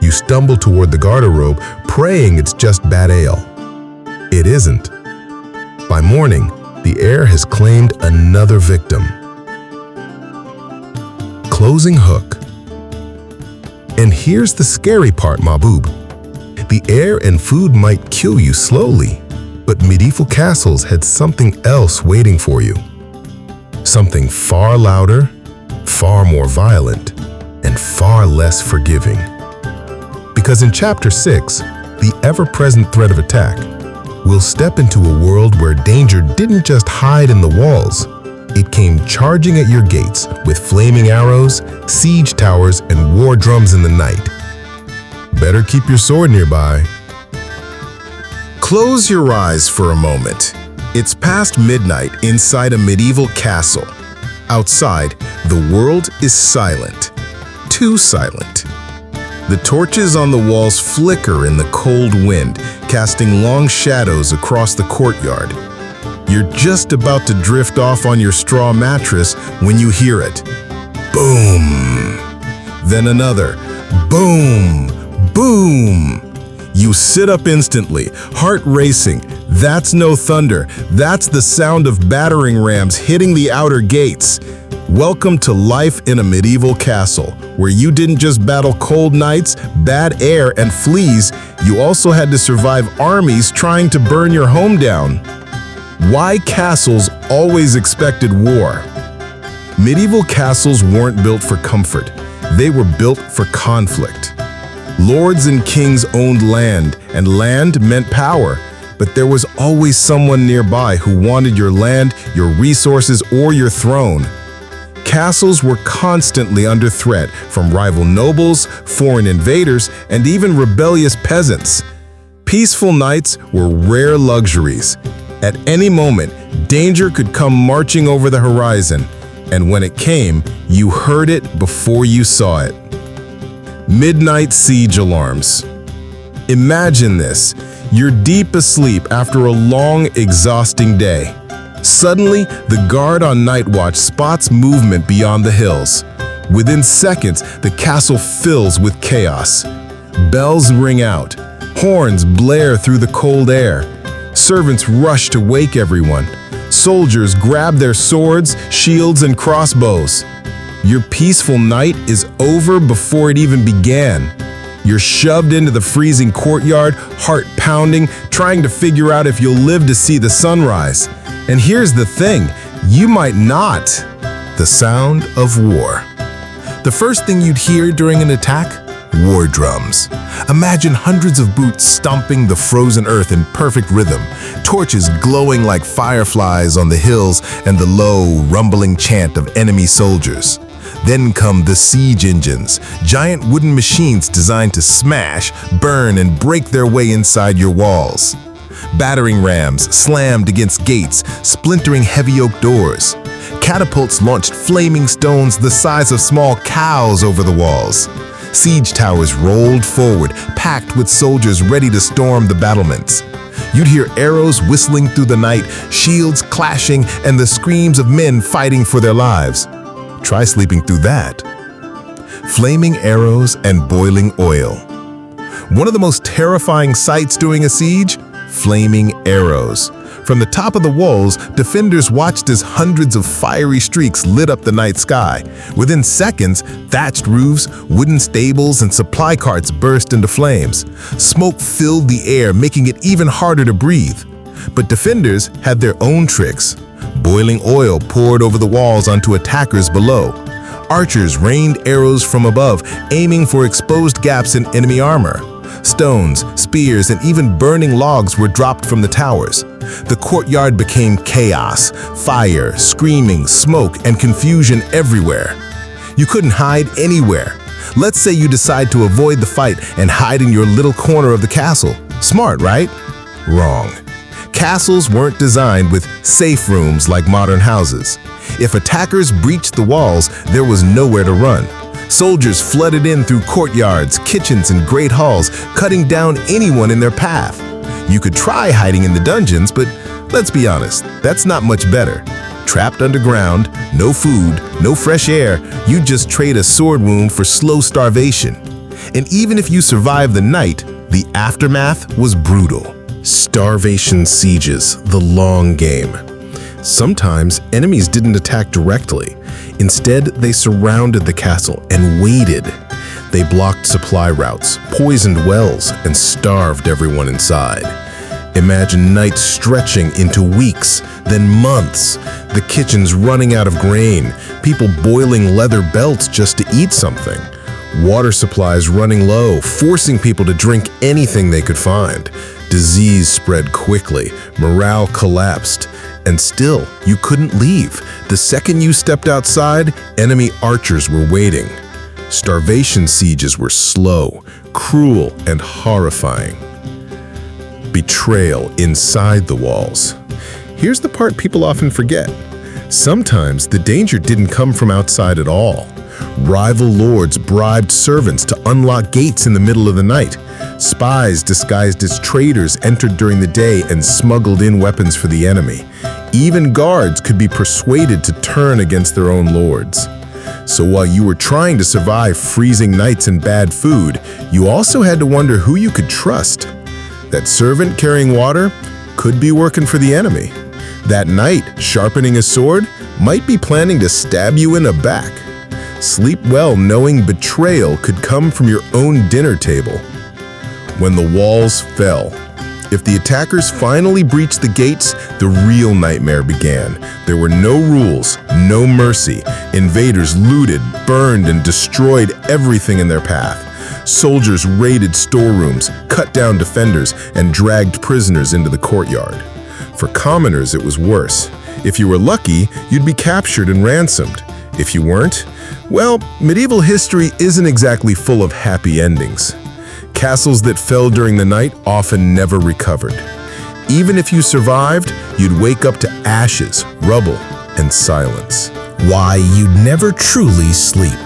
You stumble toward the garderobe, praying it's just bad ale. It isn't. By morning, the air has claimed another victim. Closing hook. And here's the scary part, Mahbub. The air and food might kill you slowly, but medieval castles had something else waiting for you. Something far louder, far more violent, and far less forgiving. Because in Chapter 6, the ever-present threat of attack, we'll step into a world where danger didn't just hide in the walls. It came charging at your gates with flaming arrows, siege towers, and war drums in the night. Better keep your sword nearby. Close your eyes for a moment. It's past midnight inside a medieval castle. Outside, the world is silent. Too silent. The torches on the walls flicker in the cold wind, casting long shadows across the courtyard. You're just about to drift off on your straw mattress when you hear it. Boom! Then another. Boom! Boom! You sit up instantly, heart racing. That's no thunder. That's the sound of battering rams hitting the outer gates. Welcome to life in a medieval castle, where you didn't just battle cold nights, bad air, and fleas, you also had to survive armies trying to burn your home down. Why castles always expected war? Medieval castles weren't built for comfort. They were built for conflict. Lords and kings owned land, and land meant power. But there was always someone nearby who wanted your land, your resources, or your throne. Castles were constantly under threat from rival nobles, foreign invaders, and even rebellious peasants. Peaceful nights were rare luxuries. At any moment, danger could come marching over the horizon, and when it came, you heard it before you saw it. Midnight siege alarms. Imagine this. You're deep asleep after a long, exhausting day. Suddenly, the guard on night watch spots movement beyond the hills. Within seconds, the castle fills with chaos. Bells ring out. Horns blare through the cold air. Servants rush to wake everyone. Soldiers grab their swords, shields, and crossbows. Your peaceful night is over before it even began. You're shoved into the freezing courtyard, heart pounding, trying to figure out if you'll live to see the sunrise. And here's the thing, you might not. The sound of war. The first thing you'd hear during an attack? War drums. Imagine hundreds of boots stomping the frozen earth in perfect rhythm, torches glowing like fireflies on the hills, and the low, rumbling chant of enemy soldiers. Then come the siege engines, giant wooden machines designed to smash, burn, and break their way inside your walls. Battering rams slammed against gates, splintering heavy oak doors. Catapults launched flaming stones the size of small cows over the walls. Siege towers rolled forward, packed with soldiers ready to storm the battlements. You'd hear arrows whistling through the night, shields clashing, and the screams of men fighting for their lives. Try sleeping through that. Flaming arrows and boiling oil. One of the most terrifying sights during a siege? Flaming arrows. From the top of the walls, defenders watched as hundreds of fiery streaks lit up the night sky. Within seconds, thatched roofs, wooden stables, and supply carts burst into flames. Smoke filled the air, making it even harder to breathe. But defenders had their own tricks. Boiling oil poured over the walls onto attackers below. Archers rained arrows from above, aiming for exposed gaps in enemy armor. Stones, spears, and even burning logs were dropped from the towers. The courtyard became chaos, fire, screaming, smoke, and confusion everywhere. You couldn't hide anywhere. Let's say you decide to avoid the fight and hide in your little corner of the castle. Smart, right? Wrong. Castles weren't designed with safe rooms like modern houses. If attackers breached the walls, there was nowhere to run. Soldiers flooded in through courtyards, kitchens, and great halls, cutting down anyone in their path. You could try hiding in the dungeons, but let's be honest, that's not much better. Trapped underground, no food, no fresh air, you'd just trade a sword wound for slow starvation. And even if you survived the night, the aftermath was brutal. Starvation sieges, the long game. Sometimes enemies didn't attack directly. Instead, they surrounded the castle and waited. They blocked supply routes, poisoned wells, and starved everyone inside. Imagine nights stretching into weeks, then months. The kitchens running out of grain, people boiling leather belts just to eat something. Water supplies running low, forcing people to drink anything they could find. Disease spread quickly, morale collapsed, and still, you couldn't leave. The second you stepped outside, enemy archers were waiting. Starvation sieges were slow, cruel, and horrifying. Betrayal inside the walls. Here's the part people often forget. Sometimes the danger didn't come from outside at all. Rival lords bribed servants to unlock gates in the middle of the night. Spies disguised as traders entered during the day and smuggled in weapons for the enemy. Even guards could be persuaded to turn against their own lords. So while you were trying to survive freezing nights and bad food, you also had to wonder who you could trust. That servant carrying water could be working for the enemy. That knight sharpening a sword might be planning to stab you in the back. Sleep well knowing betrayal could come from your own dinner table. When the walls fell. If the attackers finally breached the gates, the real nightmare began. There were no rules, no mercy. Invaders looted, burned, and destroyed everything in their path. Soldiers raided storerooms, cut down defenders, and dragged prisoners into the courtyard. For commoners, it was worse. If you were lucky, you'd be captured and ransomed. If you weren't, well, medieval history isn't exactly full of happy endings. Castles that fell during the night often never recovered. Even if you survived, you'd wake up to ashes, rubble, and silence. Why you'd never truly sleep.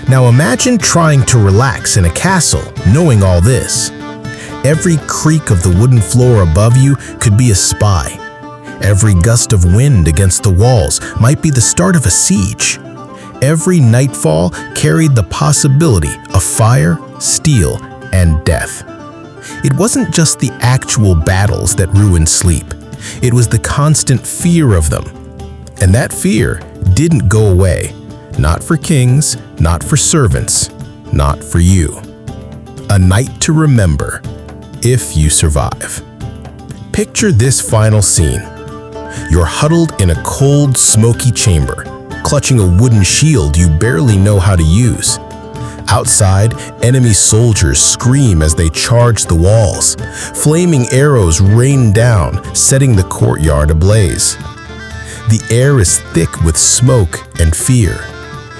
Now imagine trying to relax in a castle, knowing all this. Every creak of the wooden floor above you could be a spy. Every gust of wind against the walls might be the start of a siege. Every nightfall carried the possibility of fire, steel, and death. It wasn't just the actual battles that ruined sleep. It was the constant fear of them. And that fear didn't go away. Not for kings, not for servants, not for you. A night to remember, if you survive. Picture this final scene. You're huddled in a cold, smoky chamber, clutching a wooden shield you barely know how to use. Outside, enemy soldiers scream as they charge the walls. Flaming arrows rain down, setting the courtyard ablaze. The air is thick with smoke and fear.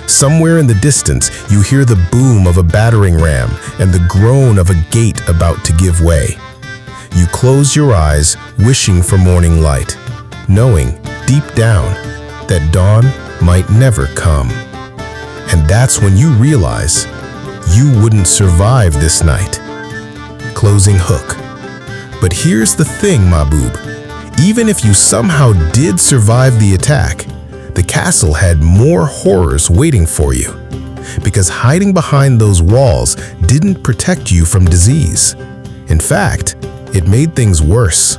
Somewhere in the distance, you hear the boom of a battering ram and the groan of a gate about to give way. You close your eyes, wishing for morning light, knowing, deep down, that dawn might never come. And that's when you realize you wouldn't survive this night. Closing hook. But here's the thing, Mahbub. Even if you somehow did survive the attack, the castle had more horrors waiting for you. Because hiding behind those walls didn't protect you from disease. In fact, it made things worse.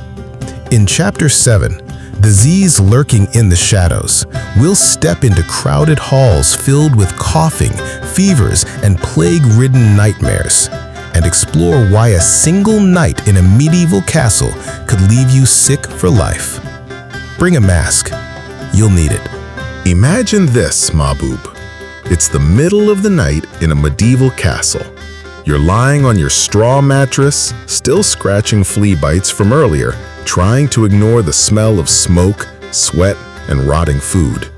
In Chapter 7, Disease Lurking in the Shadows, we'll step into crowded halls filled with coughing, fevers, and plague-ridden nightmares, and explore why a single night in a medieval castle could leave you sick for life. Bring a mask. You'll need it. Imagine this, Mahbub. It's the middle of the night in a medieval castle. You're lying on your straw mattress, still scratching flea bites from earlier, trying to ignore the smell of smoke, sweat, and rotting food.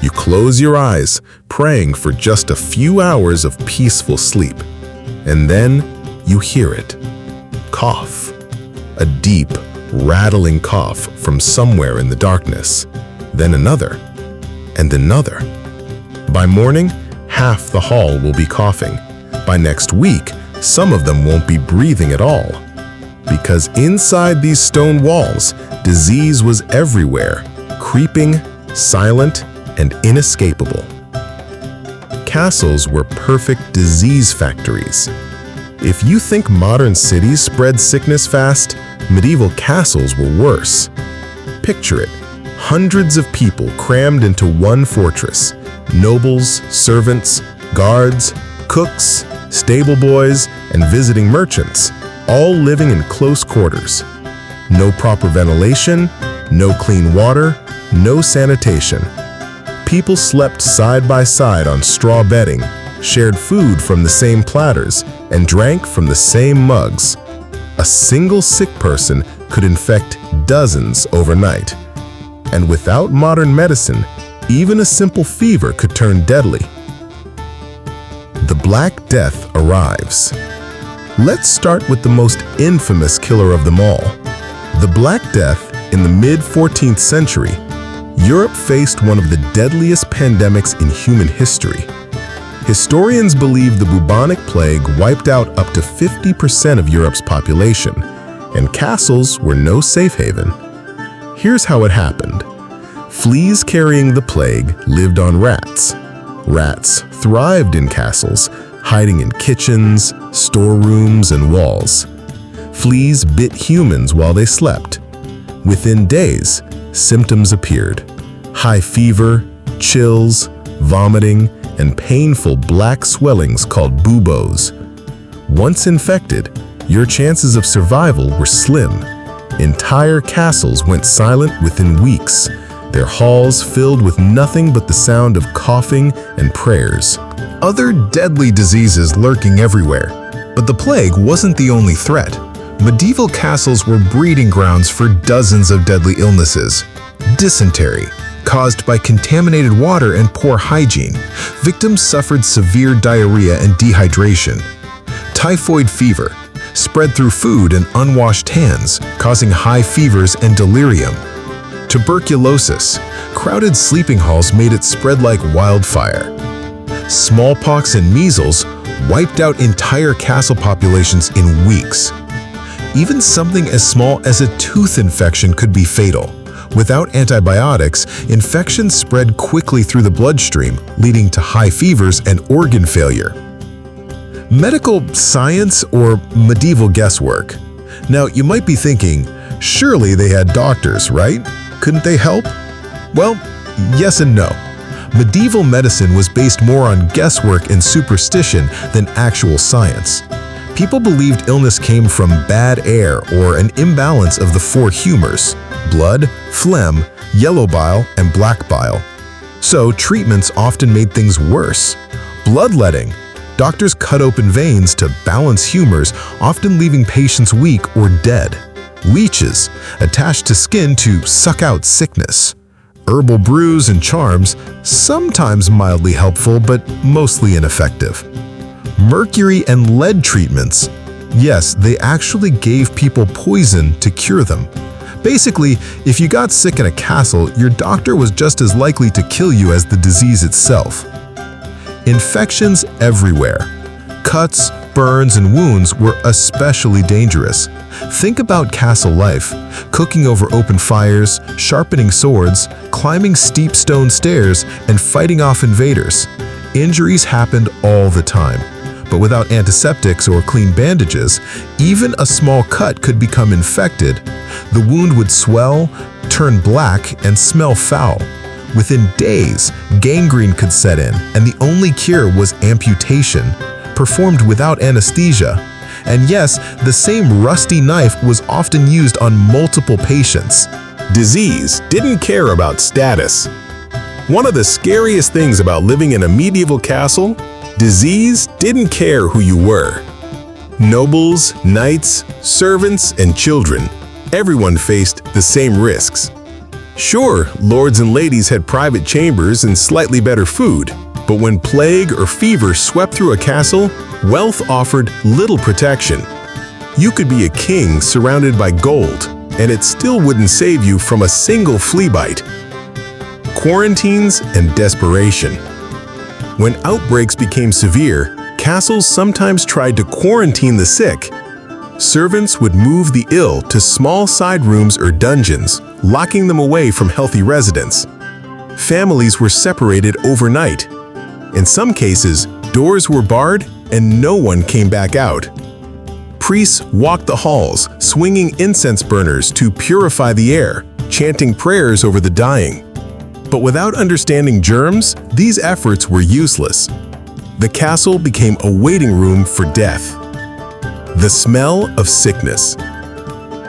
You close your eyes, praying for just a few hours of peaceful sleep. And then you hear it. Cough. A deep, rattling cough from somewhere in the darkness. Then another, and another. By morning, half the hall will be coughing. By next week, some of them won't be breathing at all. Because inside these stone walls, disease was everywhere, creeping, silent, and inescapable. Castles were perfect disease factories. If you think modern cities spread sickness fast, medieval castles were worse. Picture it, hundreds of people crammed into one fortress. Nobles, servants, guards, cooks, stable boys, and visiting merchants, all living in close quarters. No proper ventilation, no clean water, no sanitation. People slept side by side on straw bedding, shared food from the same platters, and drank from the same mugs. A single sick person could infect dozens overnight. And without modern medicine, even a simple fever could turn deadly. The Black Death arrives. Let's start with the most infamous killer of them all. The Black Death, in the mid-14th century, Europe faced one of the deadliest pandemics in human history. Historians believe the bubonic plague wiped out up to 50% of Europe's population, and castles were no safe haven. Here's how it happened. Fleas carrying the plague lived on rats. Rats thrived in castles, hiding in kitchens, storerooms, and walls. Fleas bit humans while they slept. Within days, symptoms appeared: high fever, chills, vomiting, and painful black swellings called buboes. Once infected, your chances of survival were slim. Entire castles went silent within weeks, their halls filled with nothing but the sound of coughing and prayers. Other deadly diseases lurking everywhere, but the plague wasn't the only threat. Medieval castles were breeding grounds for dozens of deadly illnesses. Dysentery, caused by contaminated water and poor hygiene. Victims suffered severe diarrhea and dehydration. Typhoid fever, spread through food and unwashed hands, causing high fevers and delirium. Tuberculosis, crowded sleeping halls made it spread like wildfire. Smallpox and measles wiped out entire castle populations in weeks. Even something as small as a tooth infection could be fatal. Without antibiotics, infections spread quickly through the bloodstream, leading to high fevers and organ failure. Medical science or medieval guesswork? Now, you might be thinking, surely they had doctors, right? Couldn't they help? Well, yes and no. Medieval medicine was based more on guesswork and superstition than actual science. People believed illness came from bad air or an imbalance of the four humors: blood, phlegm, yellow bile, and black bile. So treatments often made things worse. Bloodletting. Doctors cut open veins to balance humors, often leaving patients weak or dead. Leeches, attached to skin to suck out sickness. Herbal brews and charms, sometimes mildly helpful but mostly ineffective. Mercury and lead treatments. Yes, they actually gave people poison to cure them. Basically, if you got sick in a castle, your doctor was just as likely to kill you as the disease itself. Infections everywhere. Cuts, burns, and wounds were especially dangerous. Think about castle life: cooking over open fires, sharpening swords, climbing steep stone stairs, and fighting off invaders. Injuries happened all the time. But without antiseptics or clean bandages, even a small cut could become infected. The wound would swell, turn black, and smell foul. Within days, gangrene could set in, and the only cure was amputation, performed without anesthesia. And yes, the same rusty knife was often used on multiple patients. Disease didn't care about status. One of the scariest things about living in a medieval castle: disease didn't care who you were. Nobles, knights, servants, and children, everyone faced the same risks. Sure, lords and ladies had private chambers and slightly better food, but when plague or fever swept through a castle, wealth offered little protection. You could be a king surrounded by gold, and it still wouldn't save you from a single flea bite. Quarantines and desperation. When outbreaks became severe, castles sometimes tried to quarantine the sick. Servants would move the ill to small side rooms or dungeons, locking them away from healthy residents. Families were separated overnight. In some cases, doors were barred and no one came back out. Priests walked the halls, swinging incense burners to purify the air, chanting prayers over the dying. But without understanding germs, these efforts were useless. The castle became a waiting room for death. The smell of sickness.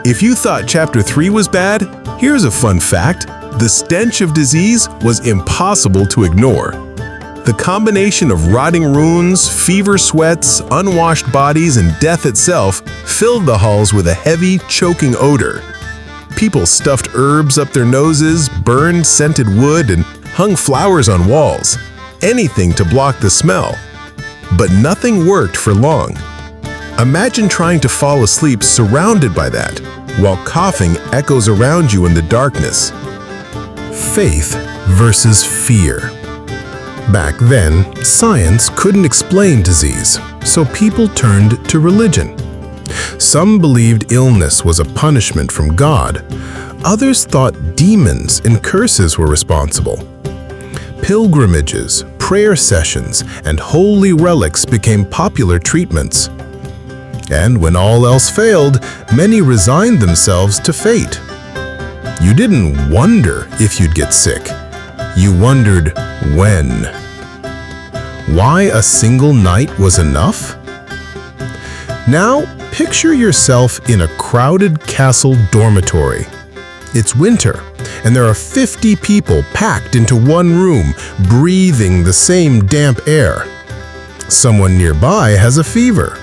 If you thought Chapter 3 was bad, here's a fun fact: the stench of disease was impossible to ignore. The combination of rotting ruins, fever sweats, unwashed bodies, and death itself filled the halls with a heavy, choking odor. People stuffed herbs up their noses, burned scented wood, and hung flowers on walls. Anything to block the smell. But nothing worked for long. Imagine trying to fall asleep surrounded by that, while coughing echoes around you in the darkness. Faith versus fear. Back then, science couldn't explain disease, so people turned to religion. Some believed illness was a punishment from God. Others thought demons and curses were responsible. Pilgrimages, prayer sessions, and holy relics became popular treatments. And when all else failed, many resigned themselves to fate. You didn't wonder if you'd get sick. You wondered when. Why a single night was enough? Now, picture yourself in a crowded castle dormitory. It's winter, and there are 50 people packed into one room, breathing the same damp air. Someone nearby has a fever.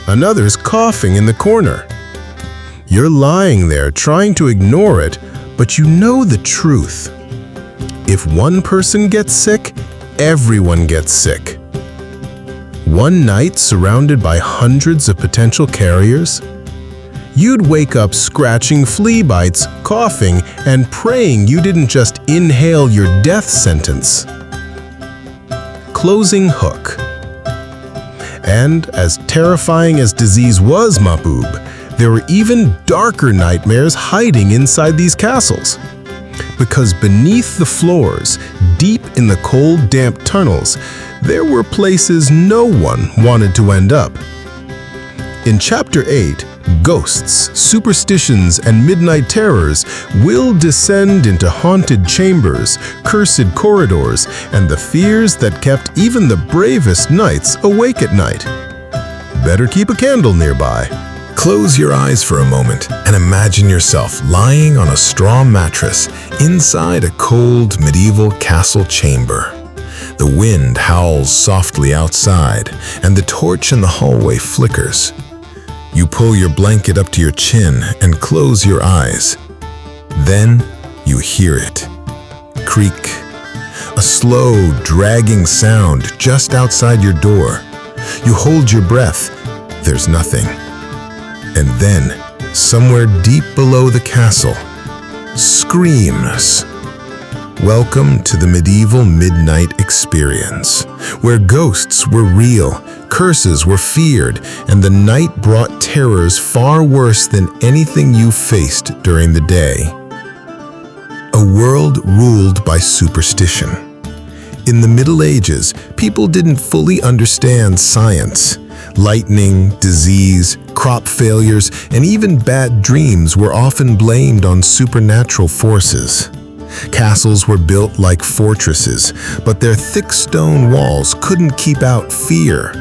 Another's coughing in the corner. You're lying there trying to ignore it, but you know the truth. If one person gets sick, everyone gets sick. One night surrounded by hundreds of potential carriers, you'd wake up scratching flea bites, coughing, and praying you didn't just inhale your death sentence. Closing hook. And as terrifying as disease was, Mahbub, there were even darker nightmares hiding inside these castles. Because beneath the floors, deep in the cold, damp tunnels, there were places no one wanted to end up. In Chapter 8, ghosts, superstitions, and midnight terrors will descend into haunted chambers, cursed corridors, and the fears that kept even the bravest knights awake at night. Better keep a candle nearby. Close your eyes for a moment and imagine yourself lying on a straw mattress inside a cold medieval castle chamber. The wind howls softly outside, and the torch in the hallway flickers. You pull your blanket up to your chin and close your eyes. Then you hear it. Creak. A slow, dragging sound just outside your door. You hold your breath. There's nothing. And then, somewhere deep below the castle, screams. Welcome to the medieval midnight experience, where ghosts were real, curses were feared, and the night brought terrors far worse than anything you faced during the day. A world ruled by superstition. In the Middle Ages, people didn't fully understand science. Lightning, disease, crop failures, and even bad dreams were often blamed on supernatural forces. Castles were built like fortresses, but their thick stone walls couldn't keep out fear.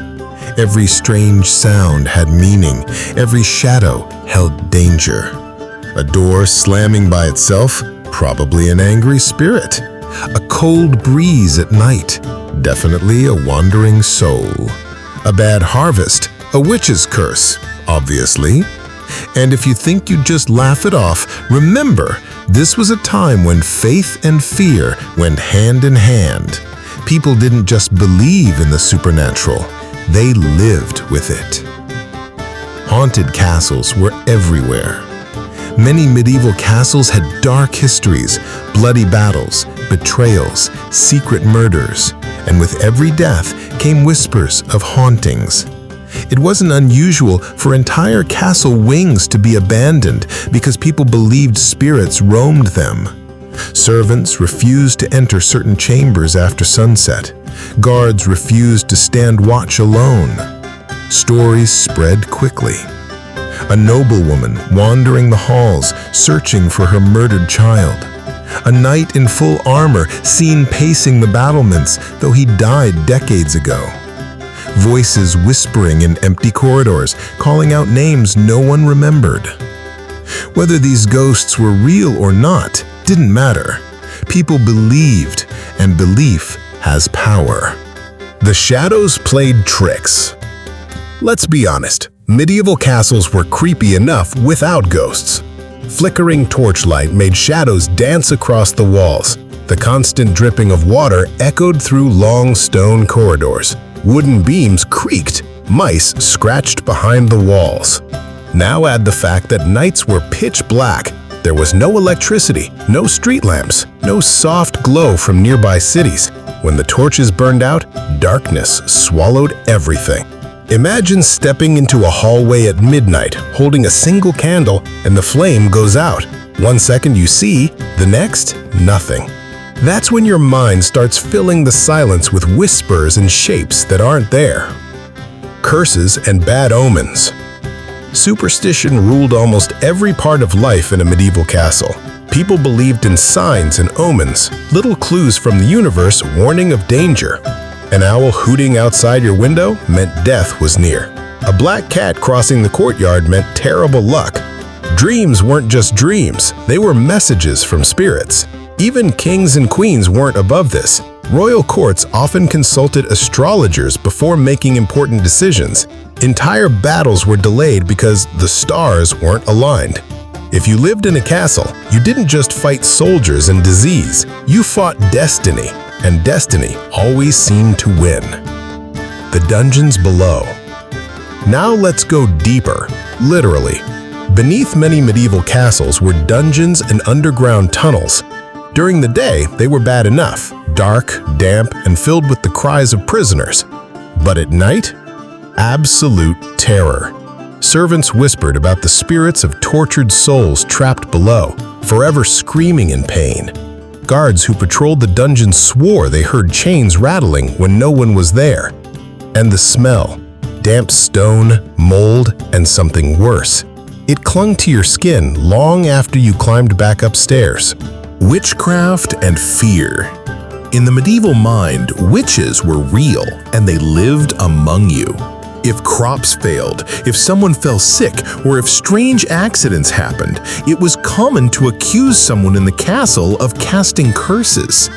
Every strange sound had meaning, every shadow held danger. A door slamming by itself, probably an angry spirit. A cold breeze at night, definitely a wandering soul. A bad harvest, a witch's curse, obviously. And if you think you'd just laugh it off, remember, this was a time when faith and fear went hand in hand. People didn't just believe in the supernatural, they lived with it. Haunted castles were everywhere. Many medieval castles had dark histories, bloody battles, betrayals, secret murders, and with every death came whispers of hauntings. It wasn't unusual for entire castle wings to be abandoned because people believed spirits roamed them. Servants refused to enter certain chambers after sunset. Guards refused to stand watch alone. Stories spread quickly. A noblewoman wandering the halls, searching for her murdered child. A knight in full armor seen pacing the battlements, though he died decades ago. Voices whispering in empty corridors, calling out names no one remembered. Whether these ghosts were real or not didn't matter. People believed, and belief has power. The shadows played tricks. Let's be honest, medieval castles were creepy enough without ghosts. Flickering torchlight made shadows dance across the walls. The constant dripping of water echoed through long stone corridors. Wooden beams creaked, mice scratched behind the walls. Now add the fact that nights were pitch black. There was no electricity, no street lamps, no soft glow from nearby cities. When the torches burned out, darkness swallowed everything. Imagine stepping into a hallway at midnight, holding a single candle, and the flame goes out. 1 second you see, the next, nothing. That's when your mind starts filling the silence with whispers and shapes that aren't there. Curses and bad omens. Superstition ruled almost every part of life in a medieval castle. People believed in signs and omens, little clues from the universe warning of danger. An owl hooting outside your window meant death was near. A black cat crossing the courtyard meant terrible luck. Dreams weren't just dreams, they were messages from spirits. Even kings and queens weren't above this. Royal courts often consulted astrologers before making important decisions. Entire battles were delayed because the stars weren't aligned. If you lived in a castle, you didn't just fight soldiers and disease, you fought destiny, and destiny always seemed to win. The dungeons below. Now let's go deeper, literally. Beneath many medieval castles were dungeons and underground tunnels. During the day, they were bad enough, dark, damp, and filled with the cries of prisoners. But at night, absolute terror. Servants whispered about the spirits of tortured souls trapped below, forever screaming in pain. Guards who patrolled the dungeon swore they heard chains rattling when no one was there. And the smell, damp stone, mold, and something worse. It clung to your skin long after you climbed back upstairs. Witchcraft and fear. In the medieval mind, witches were real and they lived among you. If crops failed, if someone fell sick, or if strange accidents happened, it was common to accuse someone in the castle of casting curses.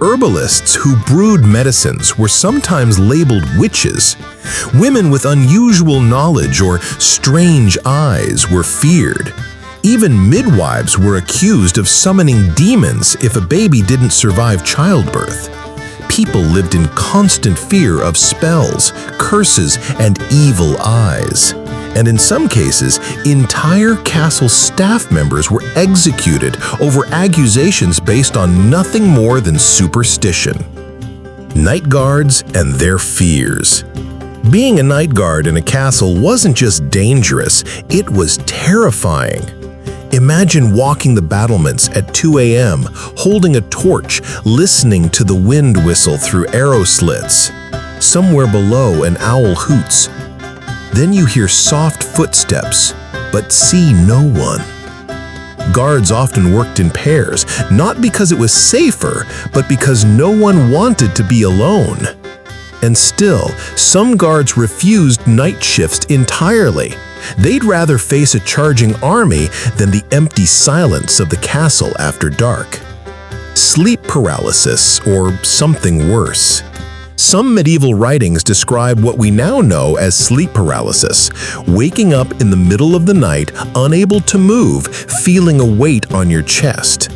Herbalists who brewed medicines were sometimes labeled witches. Women with unusual knowledge or strange eyes were feared. Even midwives were accused of summoning demons if a baby didn't survive childbirth. People lived in constant fear of spells, curses, and evil eyes. And in some cases, entire castle staff members were executed over accusations based on nothing more than superstition. Night guards and their fears. Being a night guard in a castle wasn't just dangerous, it was terrifying. Imagine walking the battlements at 2 a.m., holding a torch, listening to the wind whistle through arrow slits. Somewhere below, an owl hoots. Then you hear soft footsteps, but see no one. Guards often worked in pairs, not because it was safer, but because no one wanted to be alone. And still, some guards refused night shifts entirely. They'd rather face a charging army than the empty silence of the castle after dark. Sleep paralysis, or something worse. Some medieval writings describe what we now know as sleep paralysis, waking up in the middle of the night, unable to move, feeling a weight on your chest.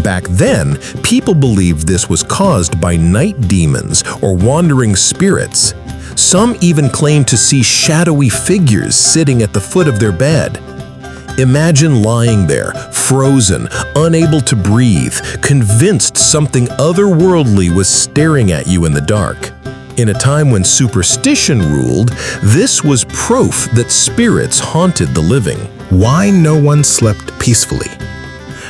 Back then, people believed this was caused by night demons or wandering spirits. Some even claimed to see shadowy figures sitting at the foot of their bed. Imagine lying there, frozen, unable to breathe, convinced something otherworldly was staring at you in the dark. In a time when superstition ruled, this was proof that spirits haunted the living. Why no one slept peacefully?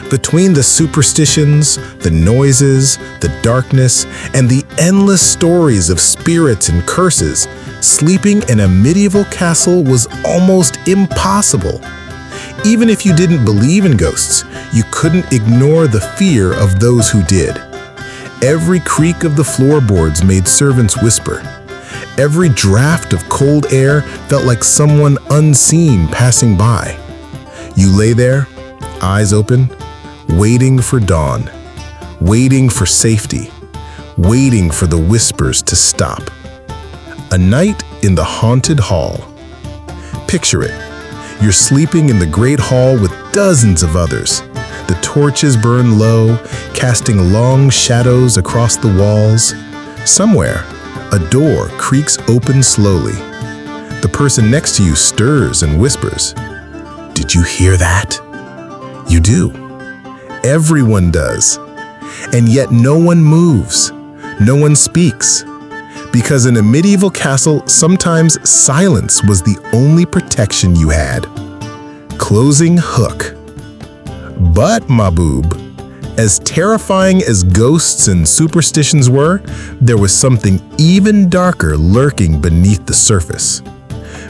Between the superstitions, the noises, the darkness, and the endless stories of spirits and curses, sleeping in a medieval castle was almost impossible. Even if you didn't believe in ghosts, you couldn't ignore the fear of those who did. Every creak of the floorboards made servants whisper. Every draft of cold air felt like someone unseen passing by. You lay there, eyes open, waiting for dawn, waiting for safety, waiting for the whispers to stop. A night in the haunted hall. Picture it. You're sleeping in the great hall with dozens of others. The torches burn low, casting long shadows across the walls. Somewhere, a door creaks open slowly. The person next to you stirs and whispers, "Did you hear that?" You do. Everyone does. And yet no one moves. No one speaks. Because in a medieval castle, sometimes silence was the only protection you had. Closing hook. But, Mahbub, as terrifying as ghosts and superstitions were, there was something even darker lurking beneath the surface.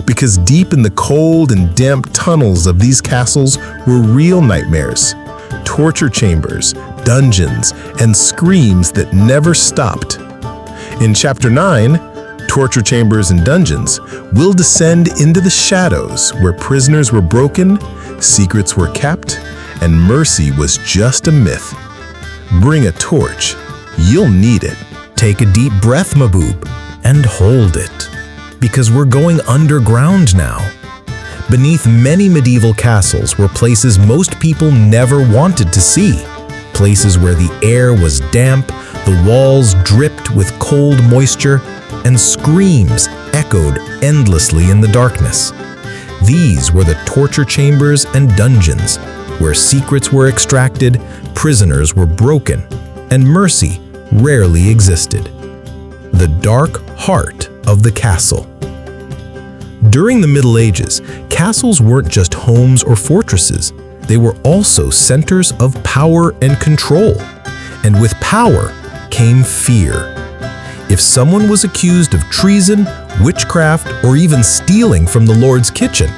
Because deep in the cold and damp tunnels of these castles were real nightmares. Torture chambers, dungeons, and screams that never stopped. In Chapter 9, Torture Chambers and Dungeons, we'll descend into the shadows where prisoners were broken, secrets were kept, and mercy was just a myth. Bring a torch. You'll need it. Take a deep breath, Mahbub, and hold it. Because we're going underground now. Beneath many medieval castles were places most people never wanted to see. Places where the air was damp, the walls dripped with cold moisture, and screams echoed endlessly in the darkness. These were the torture chambers and dungeons, where secrets were extracted, prisoners were broken, and mercy rarely existed. The dark heart of the castle. During the Middle Ages, castles weren't just homes or fortresses. They were also centers of power and control. And with power came fear. If someone was accused of treason, witchcraft, or even stealing from the Lord's kitchen,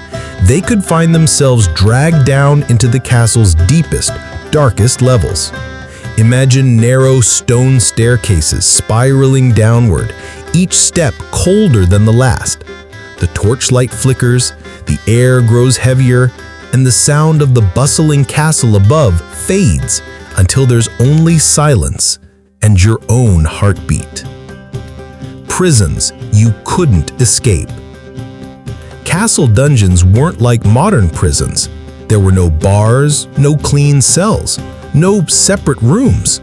they could find themselves dragged down into the castle's deepest, darkest levels. Imagine narrow stone staircases spiraling downward, each step colder than the last. The torchlight flickers, the air grows heavier, and the sound of the bustling castle above fades until there's only silence and your own heartbeat. Prisons you couldn't escape. Castle dungeons weren't like modern prisons. There were no bars, no clean cells, no separate rooms.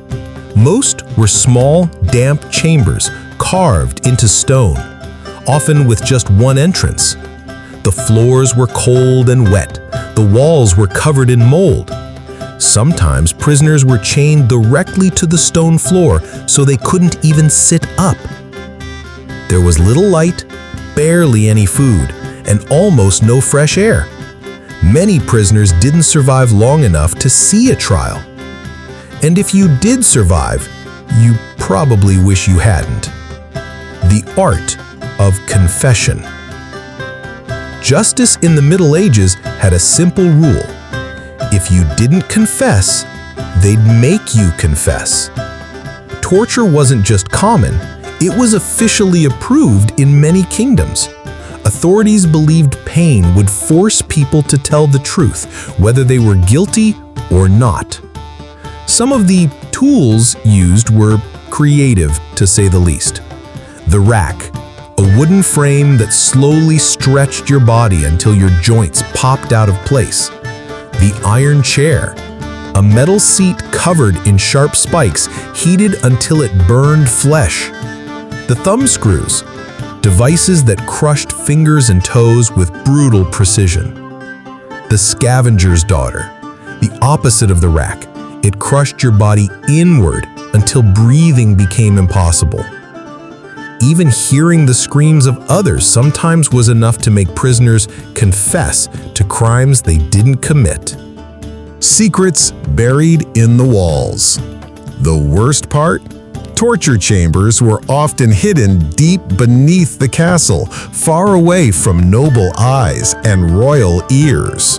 Most were small, damp chambers carved into stone, often with just one entrance. The floors were cold and wet. The walls were covered in mold. Sometimes prisoners were chained directly to the stone floor so they couldn't even sit up. There was little light, barely any food, and almost no fresh air. Many prisoners didn't survive long enough to see a trial. And if you did survive, you probably wish you hadn't. The art of confession. Justice in the Middle Ages had a simple rule. If you didn't confess, they'd make you confess. Torture wasn't just common, it was officially approved in many kingdoms. Authorities believed pain would force people to tell the truth, whether they were guilty or not. Some of the tools used were creative, to say the least. The rack, a wooden frame that slowly stretched your body until your joints popped out of place. The iron chair, a metal seat covered in sharp spikes, heated until it burned flesh. The thumb screws, devices that crushed fingers and toes with brutal precision. The scavenger's daughter, the opposite of the rack, it crushed your body inward until breathing became impossible. Even hearing the screams of others sometimes was enough to make prisoners confess to crimes they didn't commit. Secrets buried in the walls. The worst part? Torture chambers were often hidden deep beneath the castle, far away from noble eyes and royal ears.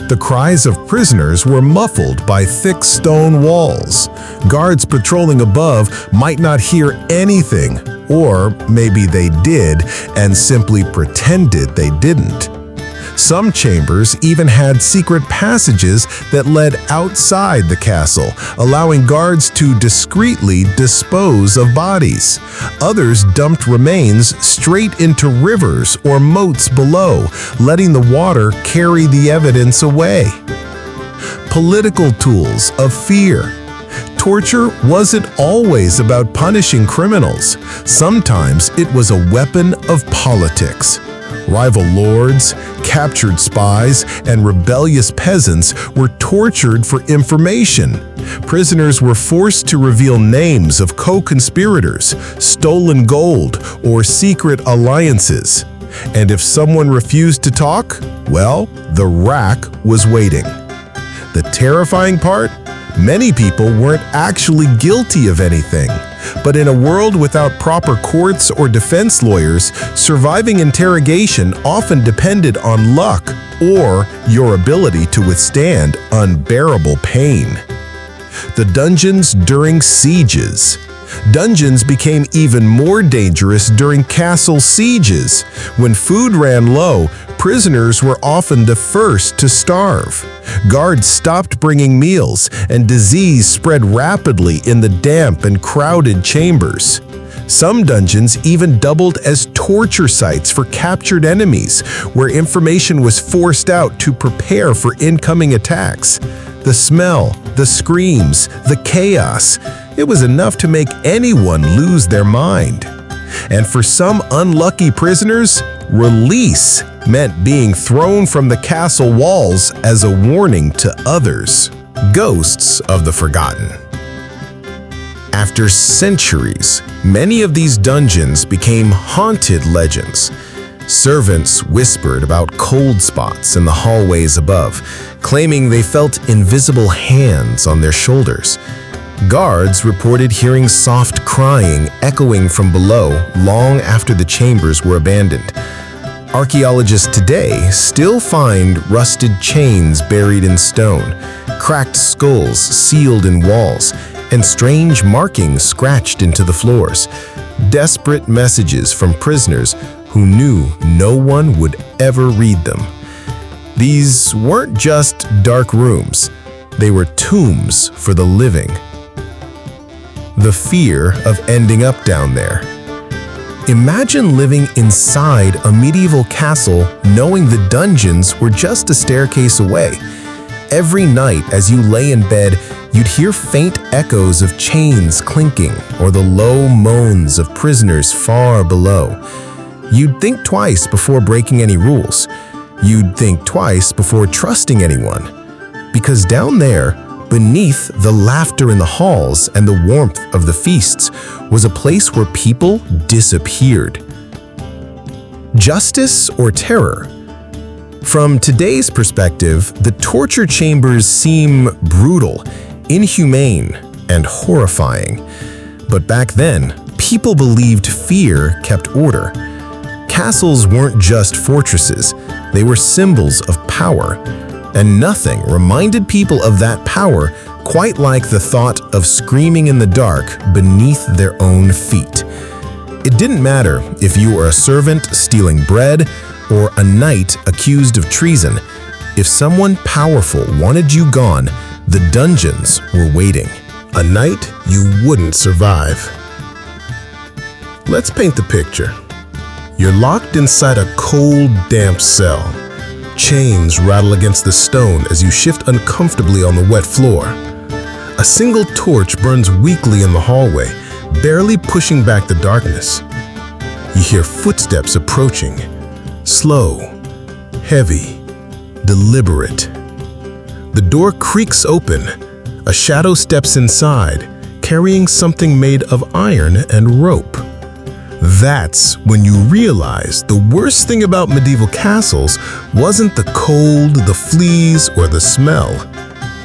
The cries of prisoners were muffled by thick stone walls. Guards patrolling above might not hear anything, or maybe they did and simply pretended they didn't. Some chambers even had secret passages that led outside the castle, allowing guards to discreetly dispose of bodies. Others dumped remains straight into rivers or moats below, letting the water carry the evidence away. Political tools of fear. Torture wasn't always about punishing criminals. Sometimes it was a weapon of politics. Rival lords, captured spies, and rebellious peasants were tortured for information. Prisoners were forced to reveal names of co-conspirators, stolen gold, or secret alliances. And if someone refused to talk, well, the rack was waiting. The terrifying part? Many people weren't actually guilty of anything. But in a world without proper courts or defense lawyers, surviving interrogation often depended on luck or your ability to withstand unbearable pain. The dungeons during sieges. Dungeons became even more dangerous during castle sieges. When food ran low, prisoners were often the first to starve. Guards stopped bringing meals, and disease spread rapidly in the damp and crowded chambers. Some dungeons even doubled as torture sites for captured enemies, where information was forced out to prepare for incoming attacks. The smell, the screams, the chaos, it was enough to make anyone lose their mind. And for some unlucky prisoners, release meant being thrown from the castle walls as a warning to others. Ghosts of the forgotten. After centuries, many of these dungeons became haunted legends. Servants whispered about cold spots in the hallways above, claiming they felt invisible hands on their shoulders. Guards reported hearing soft crying echoing from below long after the chambers were abandoned. Archaeologists today still find rusted chains buried in stone, cracked skulls sealed in walls, and strange markings scratched into the floors. Desperate messages from prisoners who knew no one would ever read them. These weren't just dark rooms, they were tombs for the living. The fear of ending up down there. Imagine living inside a medieval castle knowing the dungeons were just a staircase away. Every night as you lay in bed, you'd hear faint echoes of chains clinking or the low moans of prisoners far below. You'd think twice before breaking any rules. You'd think twice before trusting anyone. Because down there, beneath the laughter in the halls and the warmth of the feasts, was a place where people disappeared. Justice or terror? From today's perspective, the torture chambers seem brutal, inhumane, and horrifying. But back then, people believed fear kept order. Castles weren't just fortresses, they were symbols of power. And nothing reminded people of that power quite like the thought of screaming in the dark beneath their own feet. It didn't matter if you were a servant stealing bread or a knight accused of treason. If someone powerful wanted you gone, the dungeons were waiting. A night you wouldn't survive. Let's paint the picture. You're locked inside a cold, damp cell. Chains rattle against the stone as you shift uncomfortably on the wet floor. A single torch burns weakly in the hallway, barely pushing back the darkness. You hear footsteps approaching, slow, heavy, deliberate. The door creaks open. A shadow steps inside, carrying something made of iron and rope. That's when you realize the worst thing about medieval castles wasn't the cold, the fleas, or the smell.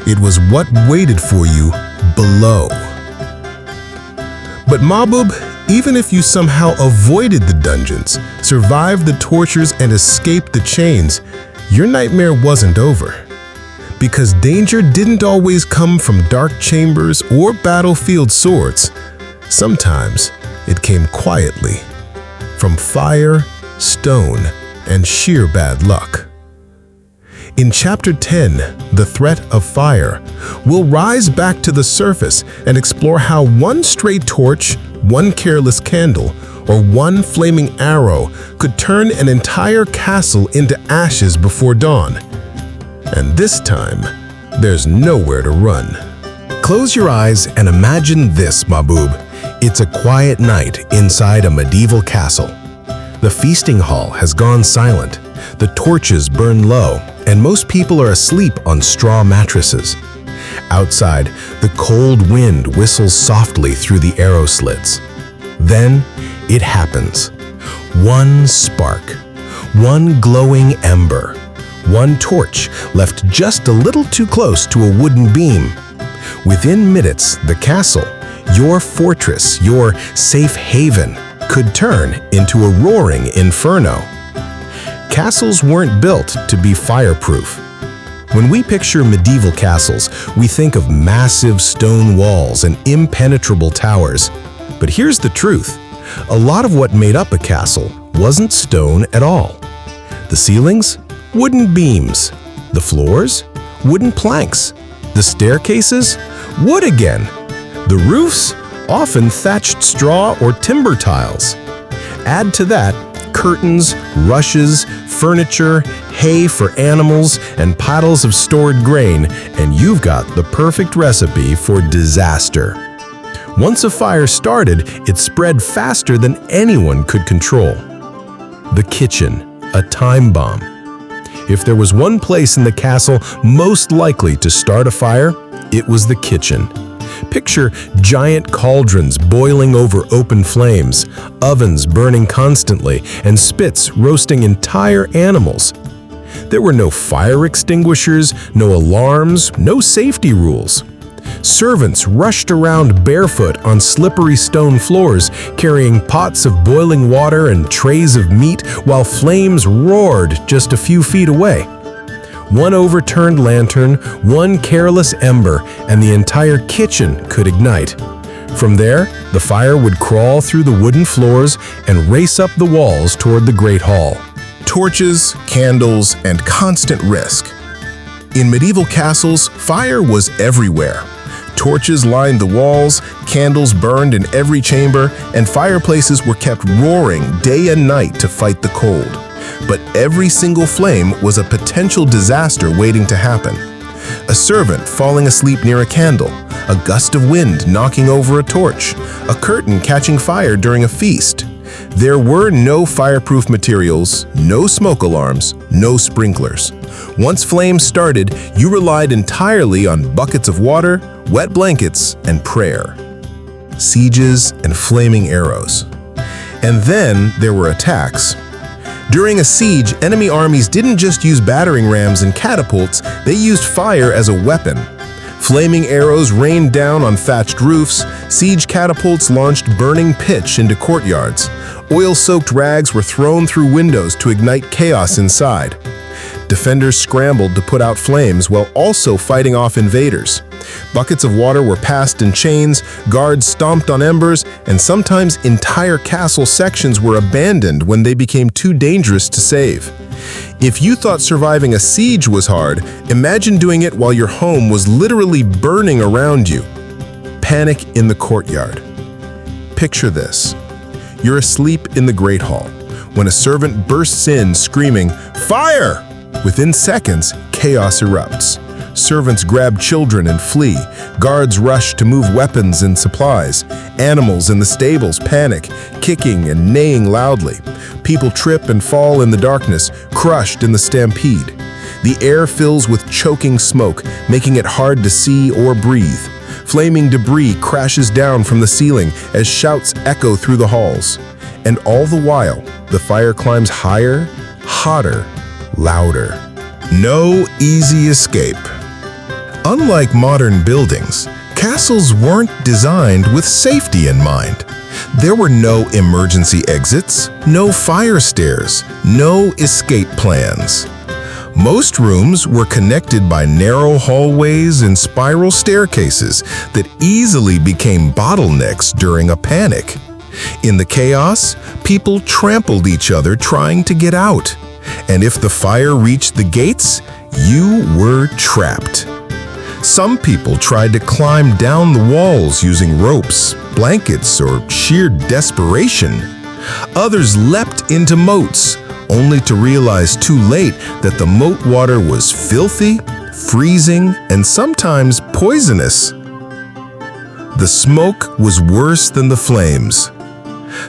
It was what waited for you below. But Mahbub, even if you somehow avoided the dungeons, survived the tortures, and escaped the chains, your nightmare wasn't over. Because danger didn't always come from dark chambers or battlefield swords. Sometimes it came quietly, from fire, stone, and sheer bad luck. In Chapter 10, The Threat of Fire, we'll rise back to the surface and explore how one stray torch, one careless candle, or one flaming arrow could turn an entire castle into ashes before dawn. And this time, there's nowhere to run. Close your eyes and imagine this, Mahbub. It's a quiet night inside a medieval castle. The feasting hall has gone silent, the torches burn low, and most people are asleep on straw mattresses. Outside, the cold wind whistles softly through the arrow slits. Then, it happens. One spark, one glowing ember, one torch left just a little too close to a wooden beam. Within minutes, the castle, your fortress, your safe haven, could turn into a roaring inferno. Castles weren't built to be fireproof. When we picture medieval castles, we think of massive stone walls and impenetrable towers. But here's the truth. A lot of what made up a castle wasn't stone at all. The ceilings? Wooden beams. The floors? Wooden planks. The staircases? Wood again. The roofs? Often thatched straw or timber tiles. Add to that curtains, rushes, furniture, hay for animals, and piles of stored grain, and you've got the perfect recipe for disaster. Once a fire started, it spread faster than anyone could control. The kitchen, a time bomb. If there was one place in the castle most likely to start a fire, it was the kitchen. Picture giant cauldrons boiling over open flames, ovens burning constantly, and spits roasting entire animals. There were no fire extinguishers, no alarms, no safety rules. Servants rushed around barefoot on slippery stone floors, carrying pots of boiling water and trays of meat while flames roared just a few feet away. One overturned lantern, one careless ember, and the entire kitchen could ignite. From there, the fire would crawl through the wooden floors and race up the walls toward the Great Hall. Torches, candles, and constant risk. In medieval castles, fire was everywhere. Torches lined the walls, candles burned in every chamber, and fireplaces were kept roaring day and night to fight the cold. But every single flame was a potential disaster waiting to happen. A servant falling asleep near a candle, a gust of wind knocking over a torch, a curtain catching fire during a feast. There were no fireproof materials, no smoke alarms, no sprinklers. Once flames started, you relied entirely on buckets of water, wet blankets, and prayer. Sieges and flaming arrows. And then there were attacks. During a siege, enemy armies didn't just use battering rams and catapults, they used fire as a weapon. Flaming arrows rained down on thatched roofs, siege catapults launched burning pitch into courtyards. Oil-soaked rags were thrown through windows to ignite chaos inside. Defenders scrambled to put out flames while also fighting off invaders. Buckets of water were passed in chains, guards stomped on embers, and sometimes entire castle sections were abandoned when they became too dangerous to save. If you thought surviving a siege was hard, imagine doing it while your home was literally burning around you. Panic in the courtyard. Picture this. You're asleep in the Great Hall when a servant bursts in screaming, "Fire!" Within seconds, chaos erupts. Servants grab children and flee. Guards rush to move weapons and supplies. Animals in the stables panic, kicking and neighing loudly. People trip and fall in the darkness, crushed in the stampede. The air fills with choking smoke, making it hard to see or breathe. Flaming debris crashes down from the ceiling as shouts echo through the halls. And all the while, the fire climbs higher, hotter, louder. No easy escape. Unlike modern buildings, castles weren't designed with safety in mind. There were no emergency exits, no fire stairs, no escape plans. Most rooms were connected by narrow hallways and spiral staircases that easily became bottlenecks during a panic. In the chaos, people trampled each other trying to get out. And if the fire reached the gates, you were trapped. Some people tried to climb down the walls using ropes, blankets, or sheer desperation. Others leapt into moats, only to realize too late that the moat water was filthy, freezing, and sometimes poisonous. The smoke was worse than the flames.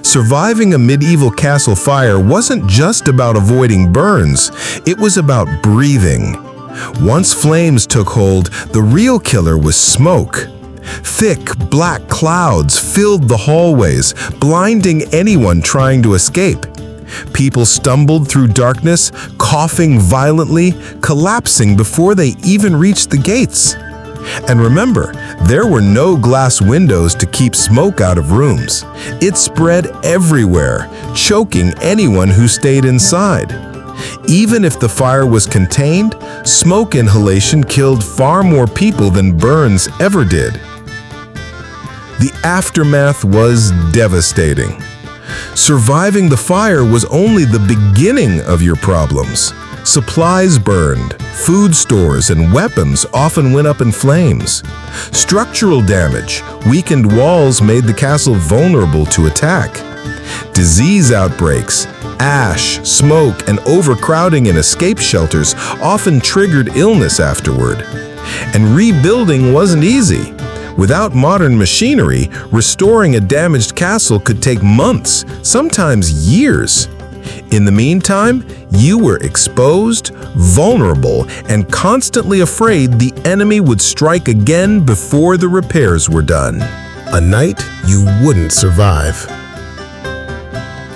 Surviving a medieval castle fire wasn't just about avoiding burns, it was about breathing. Once flames took hold, the real killer was smoke. Thick, black clouds filled the hallways, blinding anyone trying to escape. People stumbled through darkness, coughing violently, collapsing before they even reached the gates. And remember, there were no glass windows to keep smoke out of rooms. It spread everywhere, choking anyone who stayed inside. Even if the fire was contained, smoke inhalation killed far more people than burns ever did. The aftermath was devastating. Surviving the fire was only the beginning of your problems. Supplies burned, food stores and weapons often went up in flames. Structural damage, weakened walls made the castle vulnerable to attack. Disease outbreaks, ash, smoke, and overcrowding in escape shelters often triggered illness afterward. And rebuilding wasn't easy. Without modern machinery, restoring a damaged castle could take months, sometimes years. In the meantime, you were exposed, vulnerable, and constantly afraid the enemy would strike again before the repairs were done. A night you wouldn't survive.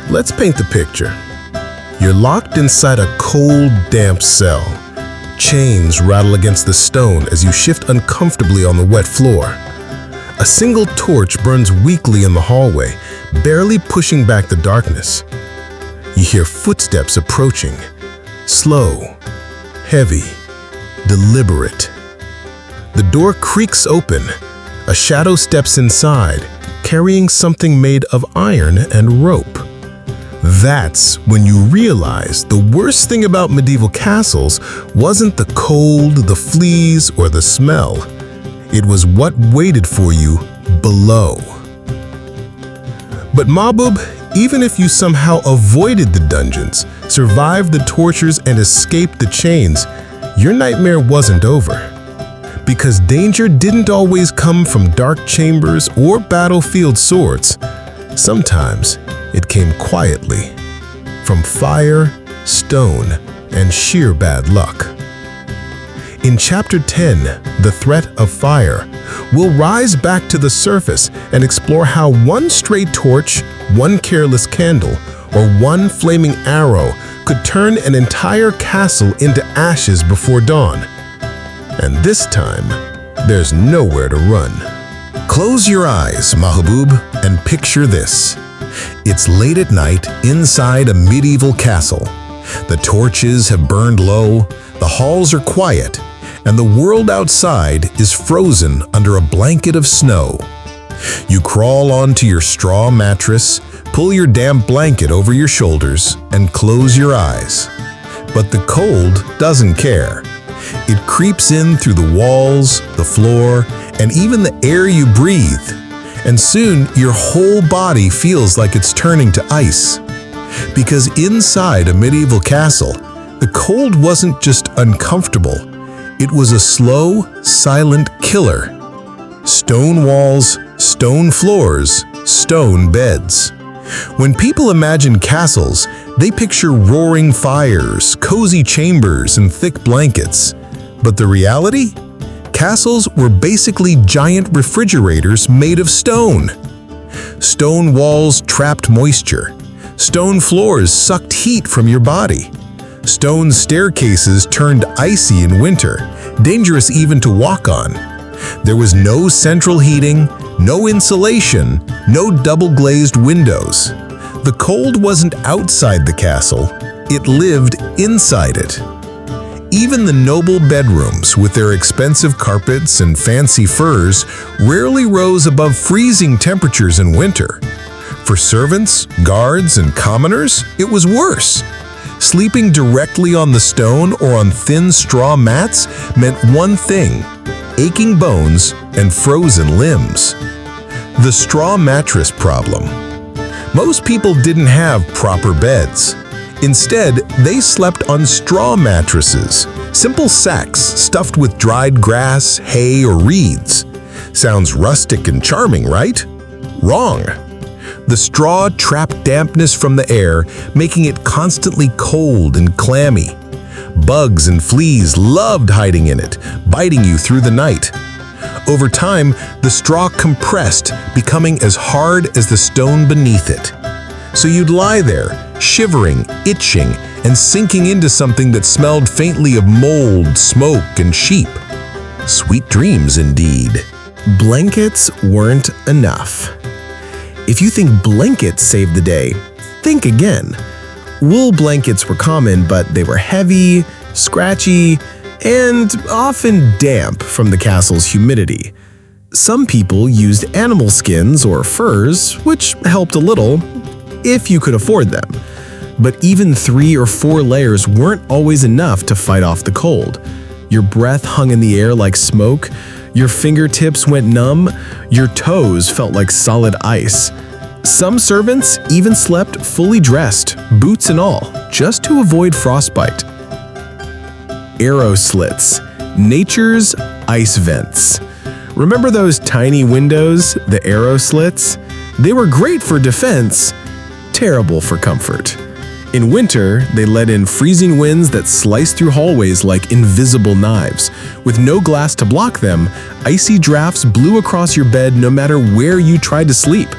Let's paint the picture. You're locked inside a cold, damp cell. chains rattle against the stone as you shift uncomfortably on the wet floor. A single torch burns weakly in the hallway, barely pushing back the darkness. You hear footsteps approaching, slow, heavy, deliberate. The door creaks open. A shadow steps inside, carrying something made of iron and rope. That's when you realize the worst thing about medieval castles wasn't the cold, the fleas, or the smell. It was what waited for you below. But Mahbub, even if you somehow avoided the dungeons, survived the tortures, and escaped the chains, your nightmare wasn't over. Because danger didn't always come from dark chambers or battlefield swords. Sometimes it came quietly, from fire, stone, and sheer bad luck. In Chapter 10, The Threat of Fire, we'll rise back to the surface and explore how one stray torch, one careless candle, or one flaming arrow could turn an entire castle into ashes before dawn. And this time, there's nowhere to run. Close your eyes, Mahbub, and picture this. It's late at night inside a medieval castle. The torches have burned low, the halls are quiet, and the world outside is frozen under a blanket of snow. You crawl onto your straw mattress, pull your damp blanket over your shoulders, and close your eyes. But the cold doesn't care. It creeps in through the walls, the floor, and even the air you breathe. And soon, your whole body feels like it's turning to ice. Because inside a medieval castle, the cold wasn't just uncomfortable. It was a slow, silent killer. Stone walls, stone floors, stone beds. When people imagine castles, they picture roaring fires, cozy chambers, and thick blankets. But the reality? Castles were basically giant refrigerators made of stone. Stone walls trapped moisture. Stone floors sucked heat from your body. Stone staircases turned icy in winter, dangerous even to walk on. There was no central heating, no insulation, no double-glazed windows. The cold wasn't outside the castle, it lived inside it. Even the noble bedrooms, with their expensive carpets and fancy furs, rarely rose above freezing temperatures in winter. For servants, guards, and commoners, it was worse. Sleeping directly on the stone or on thin straw mats meant one thing: aching bones and frozen limbs. The straw mattress problem. Most people didn't have proper beds. Instead, they slept on straw mattresses, simple sacks stuffed with dried grass, hay, or reeds. Sounds rustic and charming, right? Wrong. The straw trapped dampness from the air, making it constantly cold and clammy. Bugs and fleas loved hiding in it, biting you through the night. Over time, the straw compressed, becoming as hard as the stone beneath it. So you'd lie there, shivering, itching, and sinking into something that smelled faintly of mold, smoke, and sheep. Sweet dreams indeed. Blankets weren't enough. If you think blankets saved the day, think again. Wool blankets were common, but they were heavy, scratchy, and often damp from the castle's humidity. Some people used animal skins or furs, which helped a little, if you could afford them. But even 3 or 4 layers weren't always enough to fight off the cold. Your breath hung in the air like smoke, your fingertips went numb, your toes felt like solid ice. Some servants even slept fully dressed, boots and all, just to avoid frostbite. Arrow slits, nature's ice vents. Remember those tiny windows, the arrow slits? They were great for defense, terrible for comfort. In winter, they let in freezing winds that sliced through hallways like invisible knives. With no glass to block them, icy drafts blew across your bed no matter where you tried to sleep.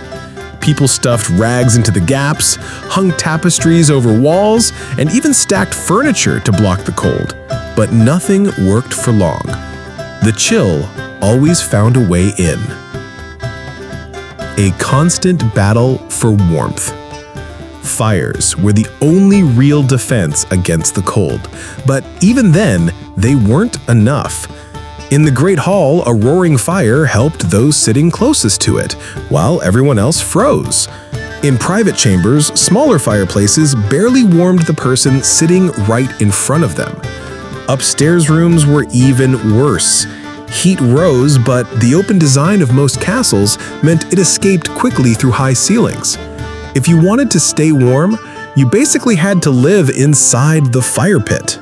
People stuffed rags into the gaps, hung tapestries over walls, and even stacked furniture to block the cold. But nothing worked for long. The chill always found a way in. A constant battle for warmth. Fires were the only real defense against the cold, but even then, they weren't enough. In the Great Hall, a roaring fire helped those sitting closest to it, while everyone else froze. In private chambers, smaller fireplaces barely warmed the person sitting right in front of them. Upstairs rooms were even worse. Heat rose, but the open design of most castles meant it escaped quickly through high ceilings. If you wanted to stay warm, you basically had to live inside the fire pit.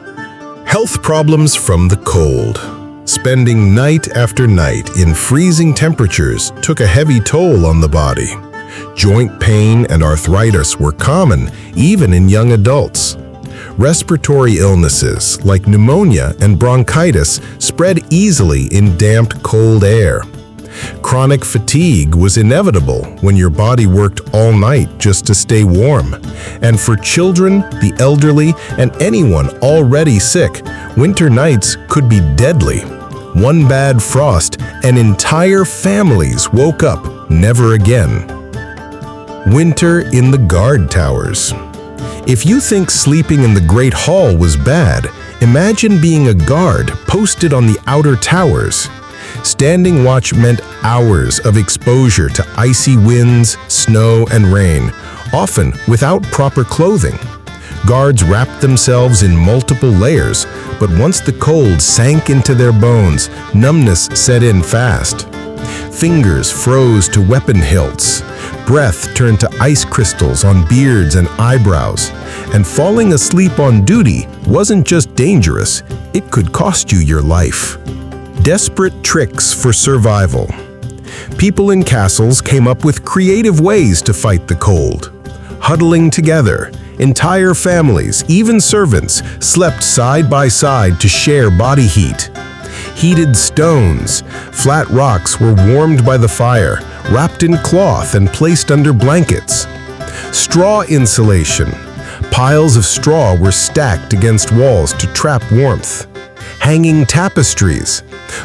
Health problems from the cold. Spending night after night in freezing temperatures took a heavy toll on the body. Joint pain and arthritis were common, even in young adults. Respiratory illnesses like pneumonia and bronchitis spread easily in damped, cold air. Chronic fatigue was inevitable when your body worked all night just to stay warm. And for children, the elderly, and anyone already sick, winter nights could be deadly. One bad frost, and entire families woke up never again. Winter in the guard towers. If you think sleeping in the Great Hall was bad, imagine being a guard posted on the outer towers. Standing watch meant hours of exposure to icy winds, snow, and rain, often without proper clothing. Guards wrapped themselves in multiple layers, but once the cold sank into their bones, numbness set in fast. Fingers froze to weapon hilts. Breath turned to ice crystals on beards and eyebrows. And falling asleep on duty wasn't just dangerous, it could cost you your life. Desperate tricks for survival. People in castles came up with creative ways to fight the cold. Huddling together, entire families, even servants, slept side by side to share body heat. Heated stones, flat rocks were warmed by the fire, wrapped in cloth and placed under blankets. Straw insulation. Piles of straw were stacked against walls to trap warmth. Hanging tapestries.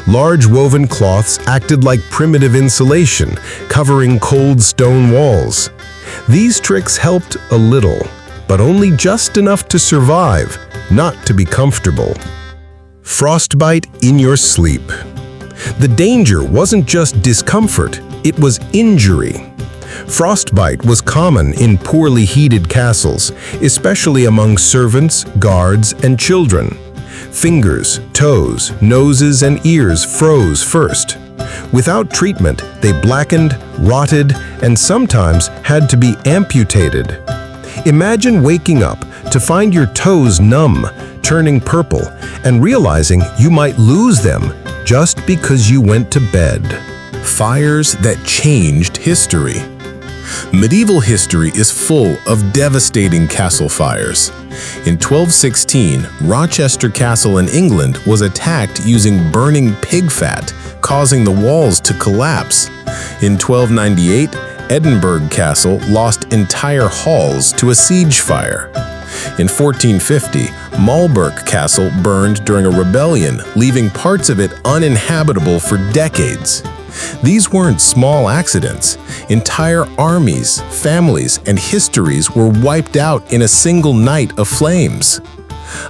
Large woven cloths acted like primitive insulation, covering cold stone walls. These tricks helped a little, but only just enough to survive, not to be comfortable. Frostbite in your sleep. The danger wasn't just discomfort, it was injury. Frostbite was common in poorly heated castles, especially among servants, guards, and children. Fingers, toes, noses, and ears froze first. Without treatment, they blackened, rotted, and sometimes had to be amputated. Imagine waking up to find your toes numb, turning purple, and realizing you might lose them just because you went to bed. Fires that changed history. Medieval history is full of devastating castle fires. In 1216, Rochester Castle in England was attacked using burning pig fat, causing the walls to collapse. In 1298, Edinburgh Castle lost entire halls to a siege fire. In 1450, Marlborough Castle burned during a rebellion, leaving parts of it uninhabitable for decades. These weren't small accidents. Entire armies, families, and histories were wiped out in a single night of flames.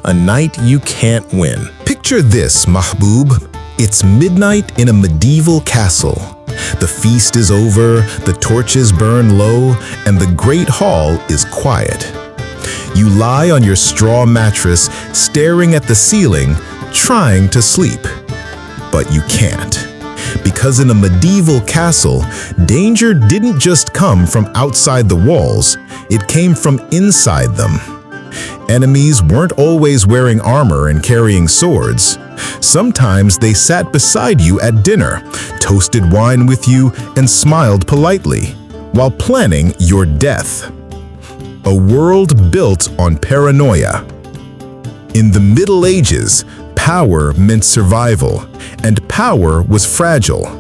A night you can't win. Picture this, Mahbub. It's midnight in a medieval castle. The feast is over, the torches burn low, and the Great Hall is quiet. You lie on your straw mattress, staring at the ceiling, trying to sleep. But you can't. Because in a medieval castle, danger didn't just come from outside the walls, it came from inside them. Enemies weren't always wearing armor and carrying swords. Sometimes they sat beside you at dinner, toasted wine with you, and smiled politely, while planning your death. A world built on paranoia. In the Middle Ages, power meant survival, and power was fragile.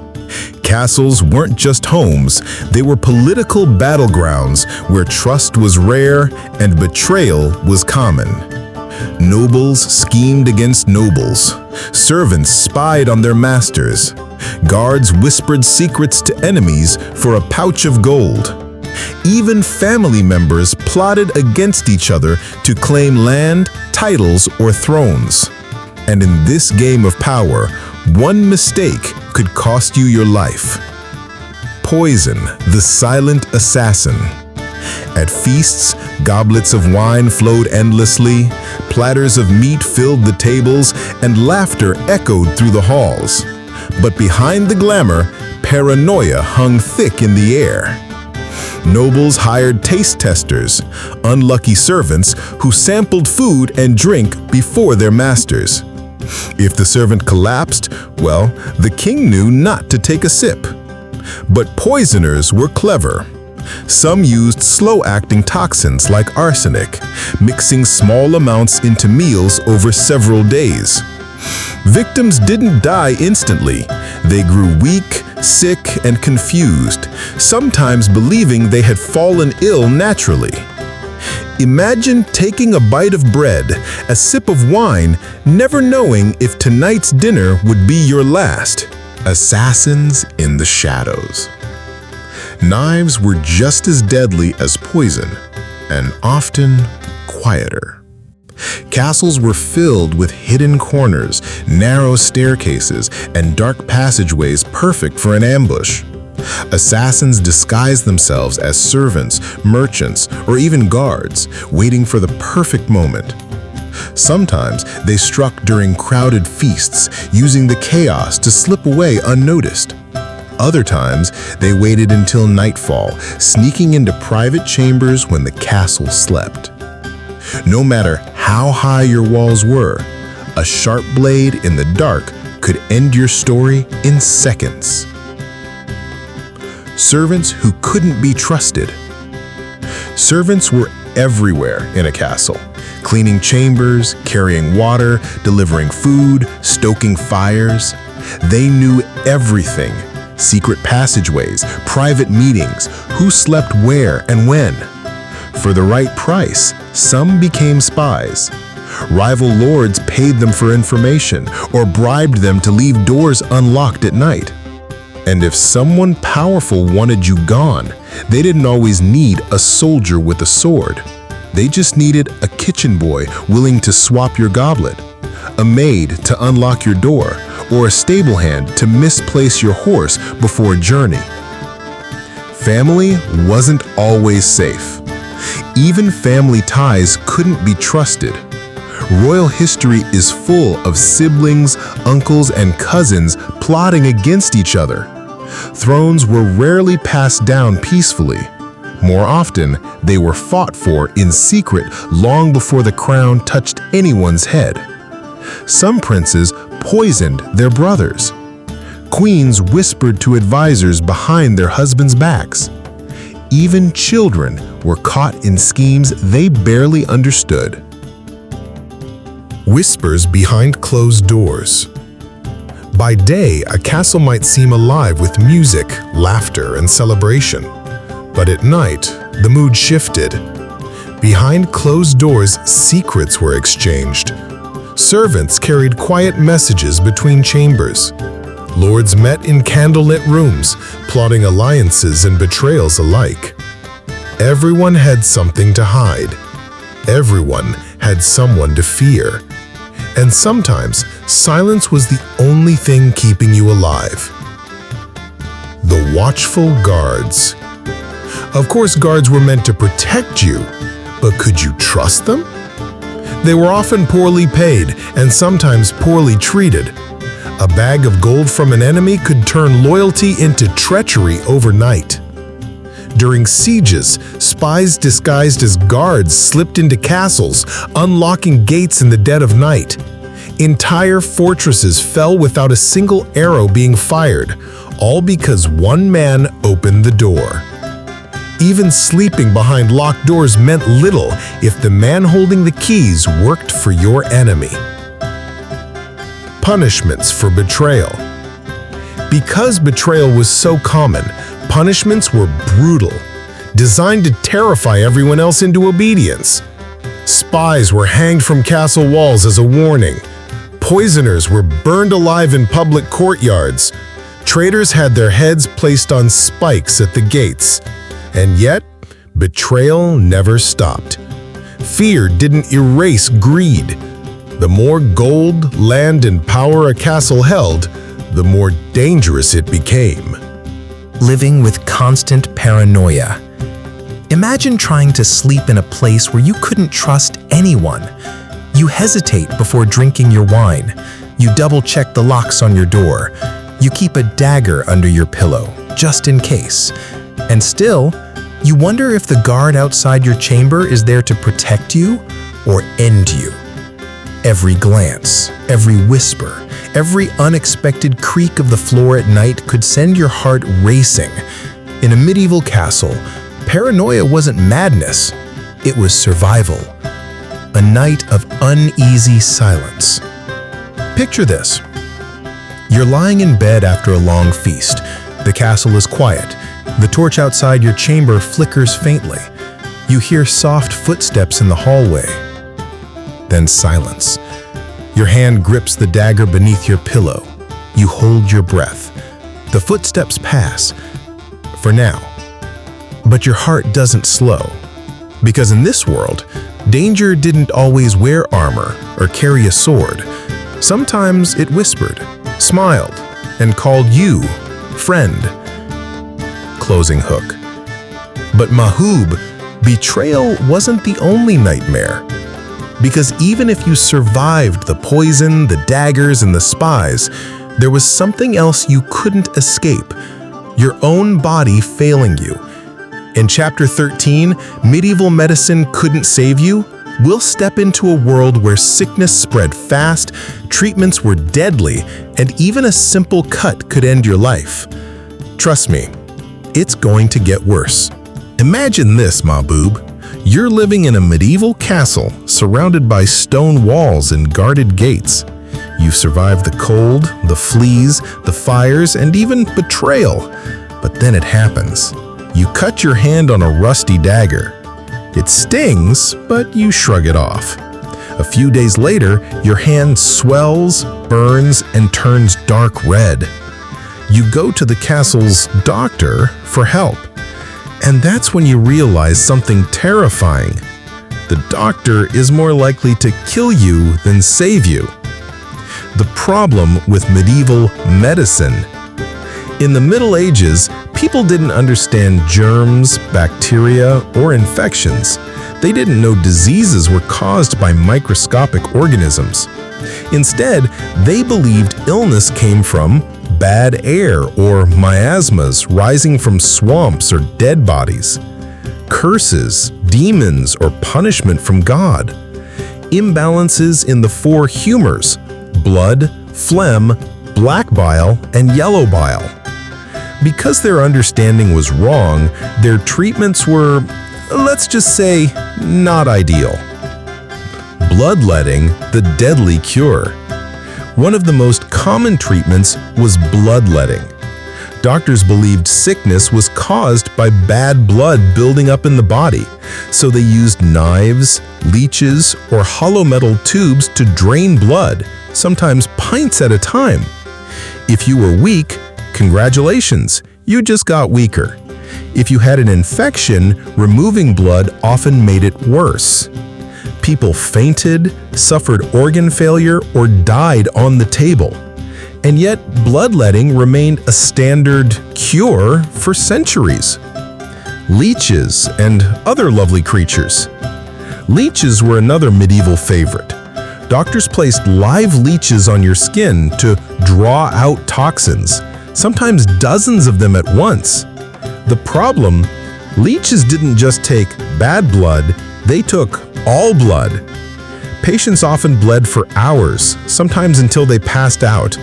Castles weren't just homes, they were political battlegrounds where trust was rare and betrayal was common. Nobles schemed against nobles. Servants spied on their masters. Guards whispered secrets to enemies for a pouch of gold. Even family members plotted against each other to claim land, titles, or thrones. And in this game of power, one mistake could cost you your life. Poison, the silent assassin. At feasts, goblets of wine flowed endlessly, platters of meat filled the tables, and laughter echoed through the halls. But behind the glamour, paranoia hung thick in the air. Nobles hired taste testers, unlucky servants who sampled food and drink before their masters. If the servant collapsed, well, the king knew not to take a sip. But poisoners were clever. Some used slow-acting toxins like arsenic, mixing small amounts into meals over several days. Victims didn't die instantly. They grew weak, sick, and confused, sometimes believing they had fallen ill naturally. Imagine taking a bite of bread, a sip of wine, never knowing if tonight's dinner would be your last. Assassins in the shadows. Knives were just as deadly as poison, and often quieter. Castles were filled with hidden corners, narrow staircases, and dark passageways perfect for an ambush. Assassins disguised themselves as servants, merchants, or even guards, waiting for the perfect moment. Sometimes they struck during crowded feasts, using the chaos to slip away unnoticed. Other times, they waited until nightfall, sneaking into private chambers when the castle slept. No matter how high your walls were, a sharp blade in the dark could end your story in seconds. Servants who couldn't be trusted. Servants were everywhere in a castle, cleaning chambers, carrying water, delivering food, stoking fires. They knew everything. Secret passageways, private meetings, who slept where and when. For the right price, some became spies. Rival lords paid them for information or bribed them to leave doors unlocked at night. And if someone powerful wanted you gone, they didn't always need a soldier with a sword. They just needed a kitchen boy willing to swap your goblet, a maid to unlock your door, or a stable hand to misplace your horse before a journey. Family wasn't always safe. Even family ties couldn't be trusted. Royal history is full of siblings, uncles, and cousins plotting against each other. Thrones were rarely passed down peacefully. More often, they were fought for in secret long before the crown touched anyone's head. Some princes poisoned their brothers. Queens whispered to advisors behind their husbands' backs. Even children were caught in schemes they barely understood. Whispers behind closed doors. By day, a castle might seem alive with music, laughter, and celebration. But at night, the mood shifted. Behind closed doors, secrets were exchanged. Servants carried quiet messages between chambers. Lords met in candlelit rooms, plotting alliances and betrayals alike. Everyone had something to hide. Everyone had someone to fear. And sometimes, silence was the only thing keeping you alive. The watchful guards. Of course, guards were meant to protect you, but could you trust them? They were often poorly paid and sometimes poorly treated. A bag of gold from an enemy could turn loyalty into treachery overnight. During sieges, spies disguised as guards slipped into castles, unlocking gates in the dead of night. Entire fortresses fell without a single arrow being fired, all because one man opened the door. Even sleeping behind locked doors meant little if the man holding the keys worked for your enemy. Punishments for betrayal. Because betrayal was so common, punishments were brutal, designed to terrify everyone else into obedience. Spies were hanged from castle walls as a warning. Poisoners were burned alive in public courtyards. Traitors had their heads placed on spikes at the gates. And yet, betrayal never stopped. Fear didn't erase greed. The more gold, land, and power a castle held, the more dangerous it became. Living with constant paranoia. Imagine trying to sleep in a place where you couldn't trust anyone. You hesitate before drinking your wine. You double-check the locks on your door. You keep a dagger under your pillow, just in case. And still, you wonder if the guard outside your chamber is there to protect you or end you. Every glance, every whisper, every unexpected creak of the floor at night could send your heart racing. In a medieval castle, paranoia wasn't madness, it was survival. A night of uneasy silence. Picture this. You're lying in bed after a long feast. The castle is quiet. The torch outside your chamber flickers faintly. You hear soft footsteps in the hallway. Then silence. Your hand grips the dagger beneath your pillow. You hold your breath. The footsteps pass. For now. But your heart doesn't slow. Because in this world, danger didn't always wear armor or carry a sword. Sometimes it whispered, smiled, and called you friend. Closing hook. But Mahub, betrayal wasn't the only nightmare. Because even if you survived the poison, the daggers, and the spies, there was something else you couldn't escape. Your own body failing you. In Chapter 13, Medieval Medicine Couldn't Save You, we'll step into a world where sickness spread fast, treatments were deadly, and even a simple cut could end your life. Trust me, it's going to get worse. Imagine this, Mahbub. You're living in a medieval castle surrounded by stone walls and guarded gates. You've survived the cold, the fleas, the fires, and even betrayal. But then it happens. You cut your hand on a rusty dagger. It stings, but you shrug it off. A few days later, your hand swells, burns, and turns dark red. You go to the castle's doctor for help. And that's when you realize something terrifying. The doctor is more likely to kill you than save you. The problem with medieval medicine. In the Middle Ages, people didn't understand germs, bacteria, or infections. They didn't know diseases were caused by microscopic organisms. Instead, they believed illness came from bad air or miasmas rising from swamps or dead bodies, curses, demons, or punishment from God, imbalances in the four humors, blood, phlegm, black bile, and yellow bile. Because their understanding was wrong, their treatments were, let's just say, not ideal. Bloodletting, the deadly cure. One of the most common treatments was bloodletting. Doctors believed sickness was caused by bad blood building up in the body, so they used knives, leeches, or hollow metal tubes to drain blood, sometimes pints at a time. If you were weak, congratulations, you just got weaker. If you had an infection, removing blood often made it worse. People fainted, suffered organ failure, or died on the table. And yet, bloodletting remained a standard cure for centuries. Leeches and other lovely creatures. Leeches were another medieval favorite. Doctors placed live leeches on your skin to draw out toxins, sometimes dozens of them at once. The problem, leeches didn't just take bad blood, they took all blood. Patients often bled for hours, sometimes until they passed out.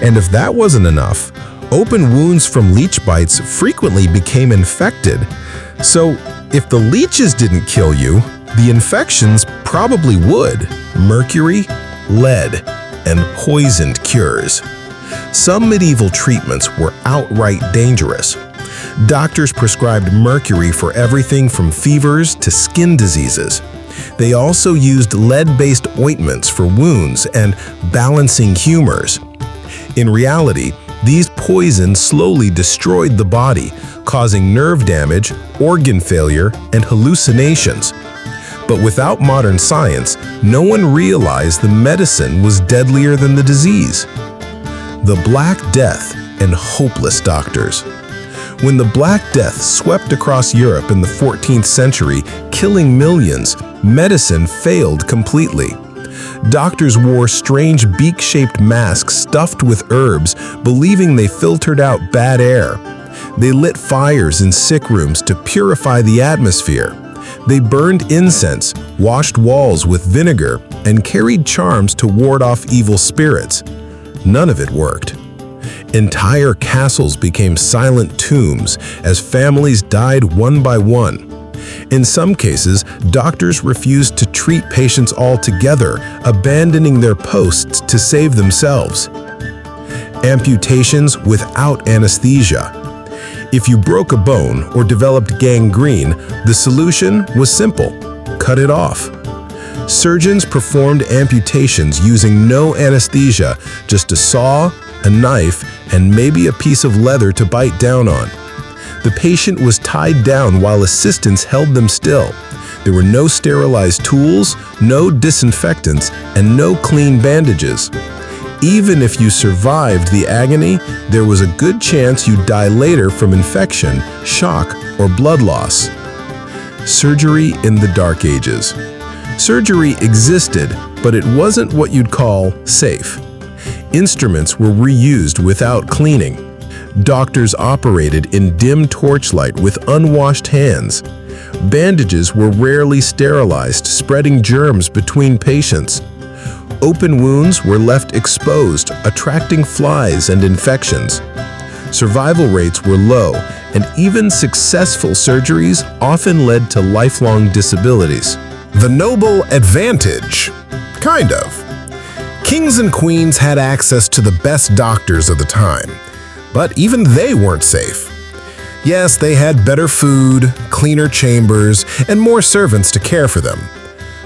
And if that wasn't enough, open wounds from leech bites frequently became infected. So if the leeches didn't kill you, the infections probably would. Mercury, lead, and poisoned cures. Some medieval treatments were outright dangerous. Doctors prescribed mercury for everything from fevers to skin diseases. They also used lead-based ointments for wounds and balancing humors. In reality, these poisons slowly destroyed the body, causing nerve damage, organ failure, and hallucinations. But without modern science, no one realized the medicine was deadlier than the disease. The Black Death and hopeless doctors. When the Black Death swept across Europe in the 14th century, killing millions, medicine failed completely. Doctors wore strange beak-shaped masks stuffed with herbs, believing they filtered out bad air. They lit fires in sick rooms to purify the atmosphere. They burned incense, washed walls with vinegar, and carried charms to ward off evil spirits. None of it worked. Entire castles became silent tombs as families died one by one. In some cases, doctors refused to treat patients altogether, abandoning their posts to save themselves. Amputations without anesthesia. If you broke a bone or developed gangrene, the solution was simple: cut it off. Surgeons performed amputations using no anesthesia, just a saw, a knife, and maybe a piece of leather to bite down on. The patient was tied down while assistants held them still. There were no sterilized tools, no disinfectants, and no clean bandages. Even if you survived the agony, there was a good chance you'd die later from infection, shock, or blood loss. Surgery in the Dark Ages. Surgery existed, but it wasn't what you'd call safe. Instruments were reused without cleaning. Doctors operated in dim torchlight with unwashed hands. Bandages were rarely sterilized, spreading germs between patients. Open wounds were left exposed, attracting flies and infections. Survival rates were low, and even successful surgeries often led to lifelong disabilities. The noble advantage. Kind of. Kings and queens had access to the best doctors of the time, but even they weren't safe. Yes, they had better food, cleaner chambers, and more servants to care for them.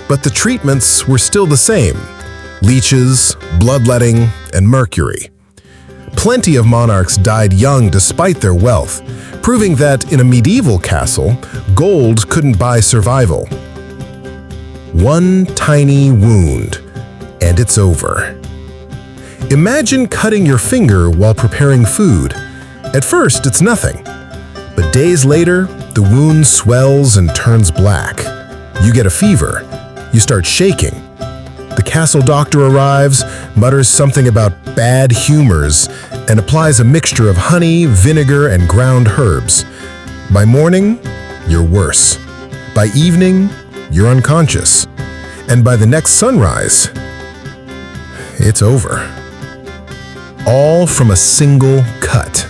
But the treatments were still the same: leeches, bloodletting, and mercury. Plenty of monarchs died young despite their wealth, proving that in a medieval castle, gold couldn't buy survival. One tiny wound, and it's over. Imagine cutting your finger while preparing food. At first, it's nothing. But days later, the wound swells and turns black. You get a fever. You start shaking. The castle doctor arrives, mutters something about bad humors, and applies a mixture of honey, vinegar, and ground herbs. By morning, you're worse. By evening, you're unconscious. And by the next sunrise, it's over. All from a single cut.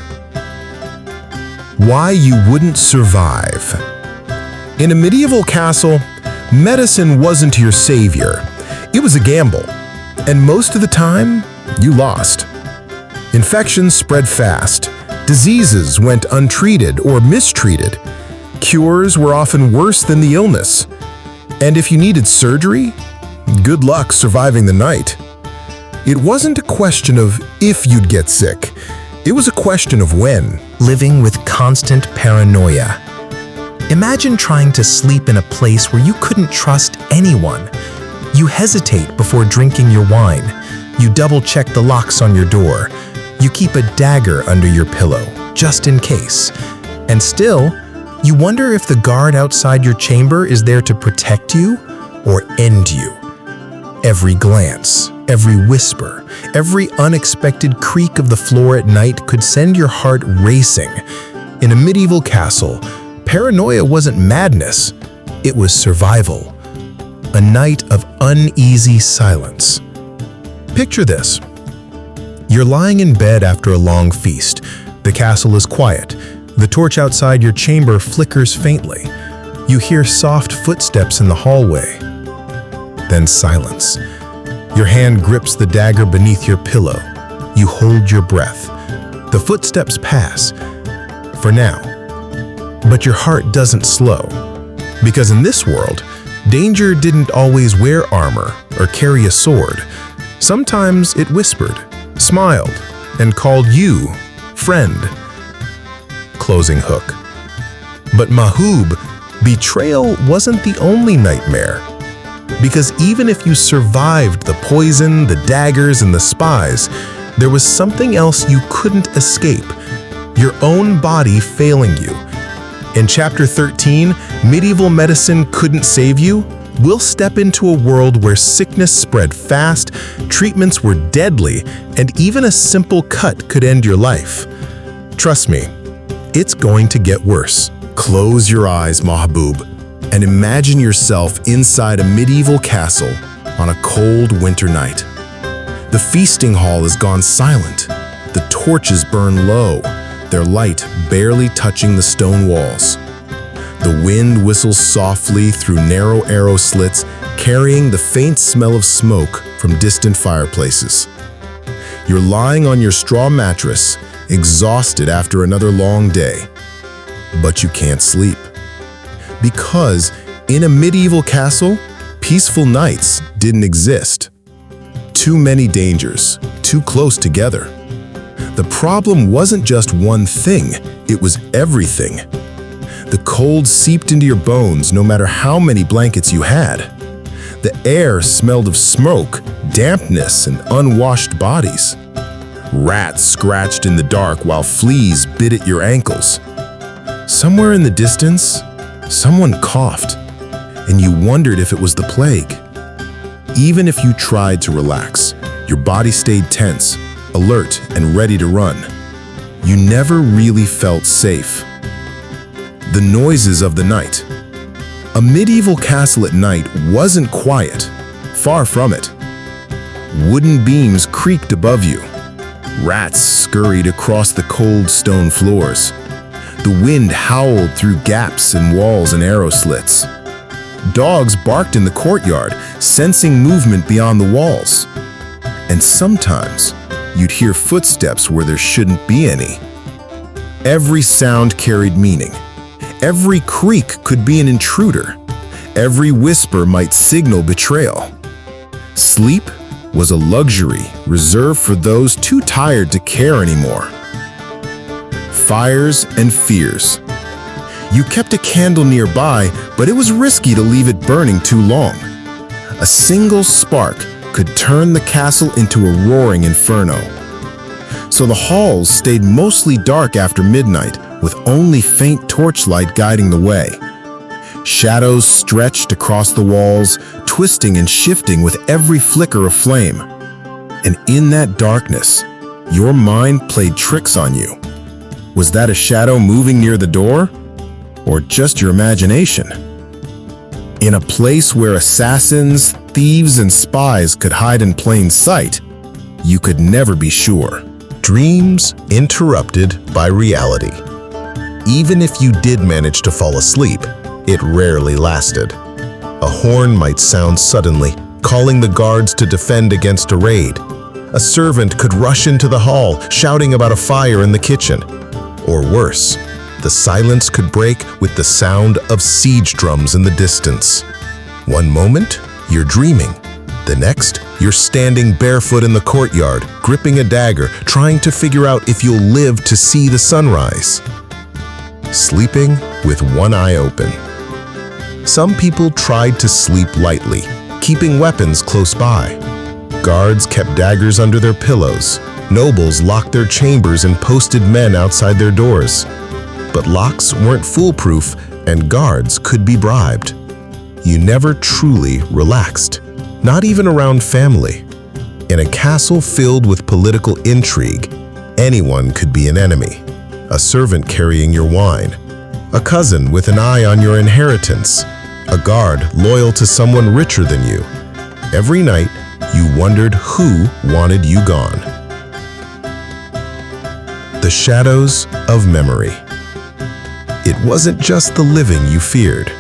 Why you wouldn't survive. In a medieval castle, medicine wasn't your savior. It was a gamble, and most of the time, you lost. Infections spread fast. Diseases went untreated or mistreated. Cures were often worse than the illness. And if you needed surgery, good luck surviving the night. It wasn't a question of if you'd get sick. It was a question of when. Living with constant paranoia. Imagine trying to sleep in a place where you couldn't trust anyone. You hesitate before drinking your wine. You double-check the locks on your door. You keep a dagger under your pillow, just in case. And still, you wonder if the guard outside your chamber is there to protect you or end you. Every glance, every whisper, every unexpected creak of the floor at night could send your heart racing. In a medieval castle, paranoia wasn't madness, it was survival. A night of uneasy silence. Picture this. You're lying in bed after a long feast. The castle is quiet. The torch outside your chamber flickers faintly. You hear soft footsteps in the hallway. Then silence. Your hand grips the dagger beneath your pillow. You hold your breath. The footsteps pass. For now. But your heart doesn't slow. Because in this world, Danger didn't always wear armor or carry a sword. Sometimes it whispered, smiled, and called you friend. Closing hook. But Mahub, betrayal wasn't the only nightmare. Because even if you survived the poison, the daggers, and the spies, there was something else you couldn't escape. Your own body failing you. In Chapter 13, Medieval Medicine Couldn't Save You, we'll step into a world where sickness spread fast, treatments were deadly, and even a simple cut could end your life. Trust me, it's going to get worse. Close your eyes, Mahbub, and imagine yourself inside a medieval castle on a cold winter night. The feasting hall has gone silent. The torches burn low, their light barely touching the stone walls. The wind whistles softly through narrow arrow slits, carrying the faint smell of smoke from distant fireplaces. You're lying on your straw mattress, exhausted after another long day. But you can't sleep. Because in a medieval castle, peaceful nights didn't exist. Too many dangers, too close together. The problem wasn't just one thing, it was everything. The cold seeped into your bones no matter how many blankets you had. The air smelled of smoke, dampness, and unwashed bodies. Rats scratched in the dark while fleas bit at your ankles. Somewhere in the distance, someone coughed, and you wondered if it was the plague. Even if you tried to relax, your body stayed tense, alert, and ready to run. You never really felt safe. The noises of the night. A medieval castle at night wasn't quiet, far from it. Wooden beams creaked above you. Rats scurried across the cold stone floors. The wind howled through gaps in walls and arrow slits. Dogs barked in the courtyard, sensing movement beyond the walls. And sometimes, you'd hear footsteps where there shouldn't be any. Every sound carried meaning. Every creak could be an intruder. Every whisper might signal betrayal. Sleep was a luxury reserved for those too tired to care anymore. Fires and fears. You kept a candle nearby, but it was risky to leave it burning too long. A single spark could turn the castle into a roaring inferno. So the halls stayed mostly dark after midnight, with only faint torchlight guiding the way. Shadows stretched across the walls, twisting and shifting with every flicker of flame. And in that darkness, your mind played tricks on you. Was that a shadow moving near the door? Or just your imagination? In a place where assassins, thieves, and spies could hide in plain sight, you could never be sure. Dreams interrupted by reality. Even if you did manage to fall asleep, it rarely lasted. A horn might sound suddenly, calling the guards to defend against a raid. A servant could rush into the hall, shouting about a fire in the kitchen. Or worse, the silence could break with the sound of siege drums in the distance. One moment, you're dreaming. The next, you're standing barefoot in the courtyard, gripping a dagger, trying to figure out if you'll live to see the sunrise. Sleeping with one eye open. Some people tried to sleep lightly, keeping weapons close by. Guards kept daggers under their pillows. Nobles locked their chambers and posted men outside their doors. But locks weren't foolproof, and guards could be bribed. You never truly relaxed, not even around family. In a castle filled with political intrigue, anyone could be an enemy. A servant carrying your wine, a cousin with an eye on your inheritance, a guard loyal to someone richer than you. Every night, you wondered who wanted you gone. The shadows of memory. It wasn't just the living you feared.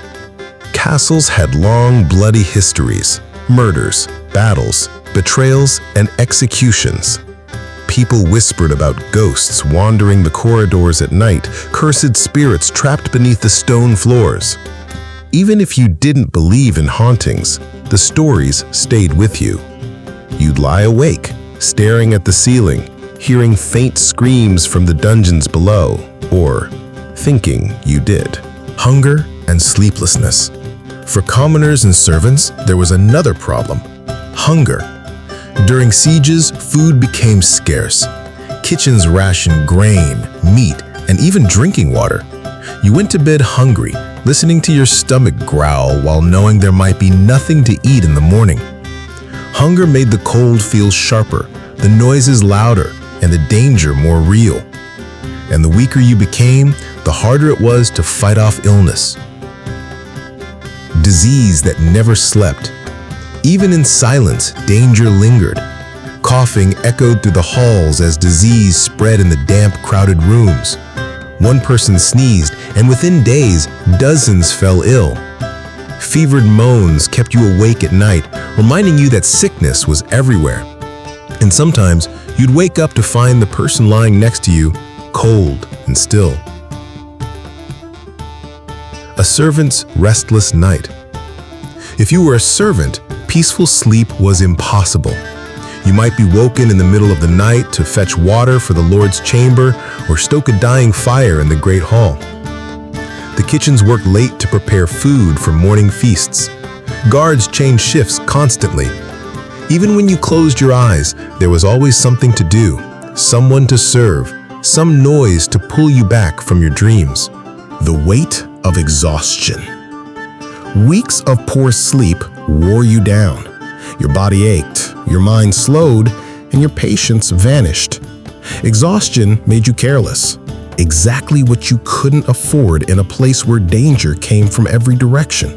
Castles had long, bloody histories, murders, battles, betrayals, and executions. People whispered about ghosts wandering the corridors at night, cursed spirits trapped beneath the stone floors. Even if you didn't believe in hauntings, the stories stayed with you. You'd lie awake, staring at the ceiling, hearing faint screams from the dungeons below, or thinking you did. Hunger and sleeplessness. For commoners and servants, there was another problem: hunger. During sieges, food became scarce. Kitchens rationed grain, meat, and even drinking water. You went to bed hungry, listening to your stomach growl while knowing there might be nothing to eat in the morning. Hunger made the cold feel sharper, the noises louder, and the danger more real. And the weaker you became, the harder it was to fight off illness. Disease that never slept. Even in silence, danger lingered. Coughing echoed through the halls as disease spread in the damp, crowded rooms. One person sneezed, and within days, dozens fell ill. Fevered moans kept you awake at night, reminding you that sickness was everywhere. And sometimes, you'd wake up to find the person lying next to you, cold and still. A servant's restless night. If you were a servant, peaceful sleep was impossible. You might be woken in the middle of the night to fetch water for the Lord's chamber or stoke a dying fire in the great hall. The kitchens worked late to prepare food for morning feasts. Guards changed shifts constantly. Even when you closed your eyes, there was always something to do, someone to serve, some noise to pull you back from your dreams. The weight of exhaustion. Weeks of poor sleep wore you down. Your body ached, your mind slowed, and your patience vanished. Exhaustion made you careless, exactly what you couldn't afford in a place where danger came from every direction.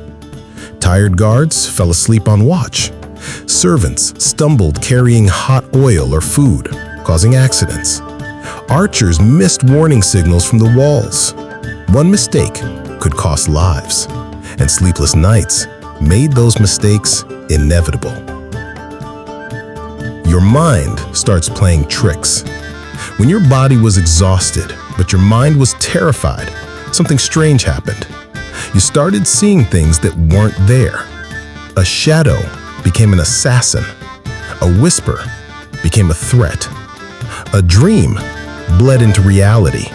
Tired guards fell asleep on watch. Servants stumbled carrying hot oil or food, causing accidents. Archers missed warning signals from the walls. One mistake could cost lives, and sleepless nights made those mistakes inevitable. Your mind starts playing tricks. When your body was exhausted, but your mind was terrified, something strange happened. You started seeing things that weren't there. A shadow became an assassin. A whisper became a threat. A dream bled into reality.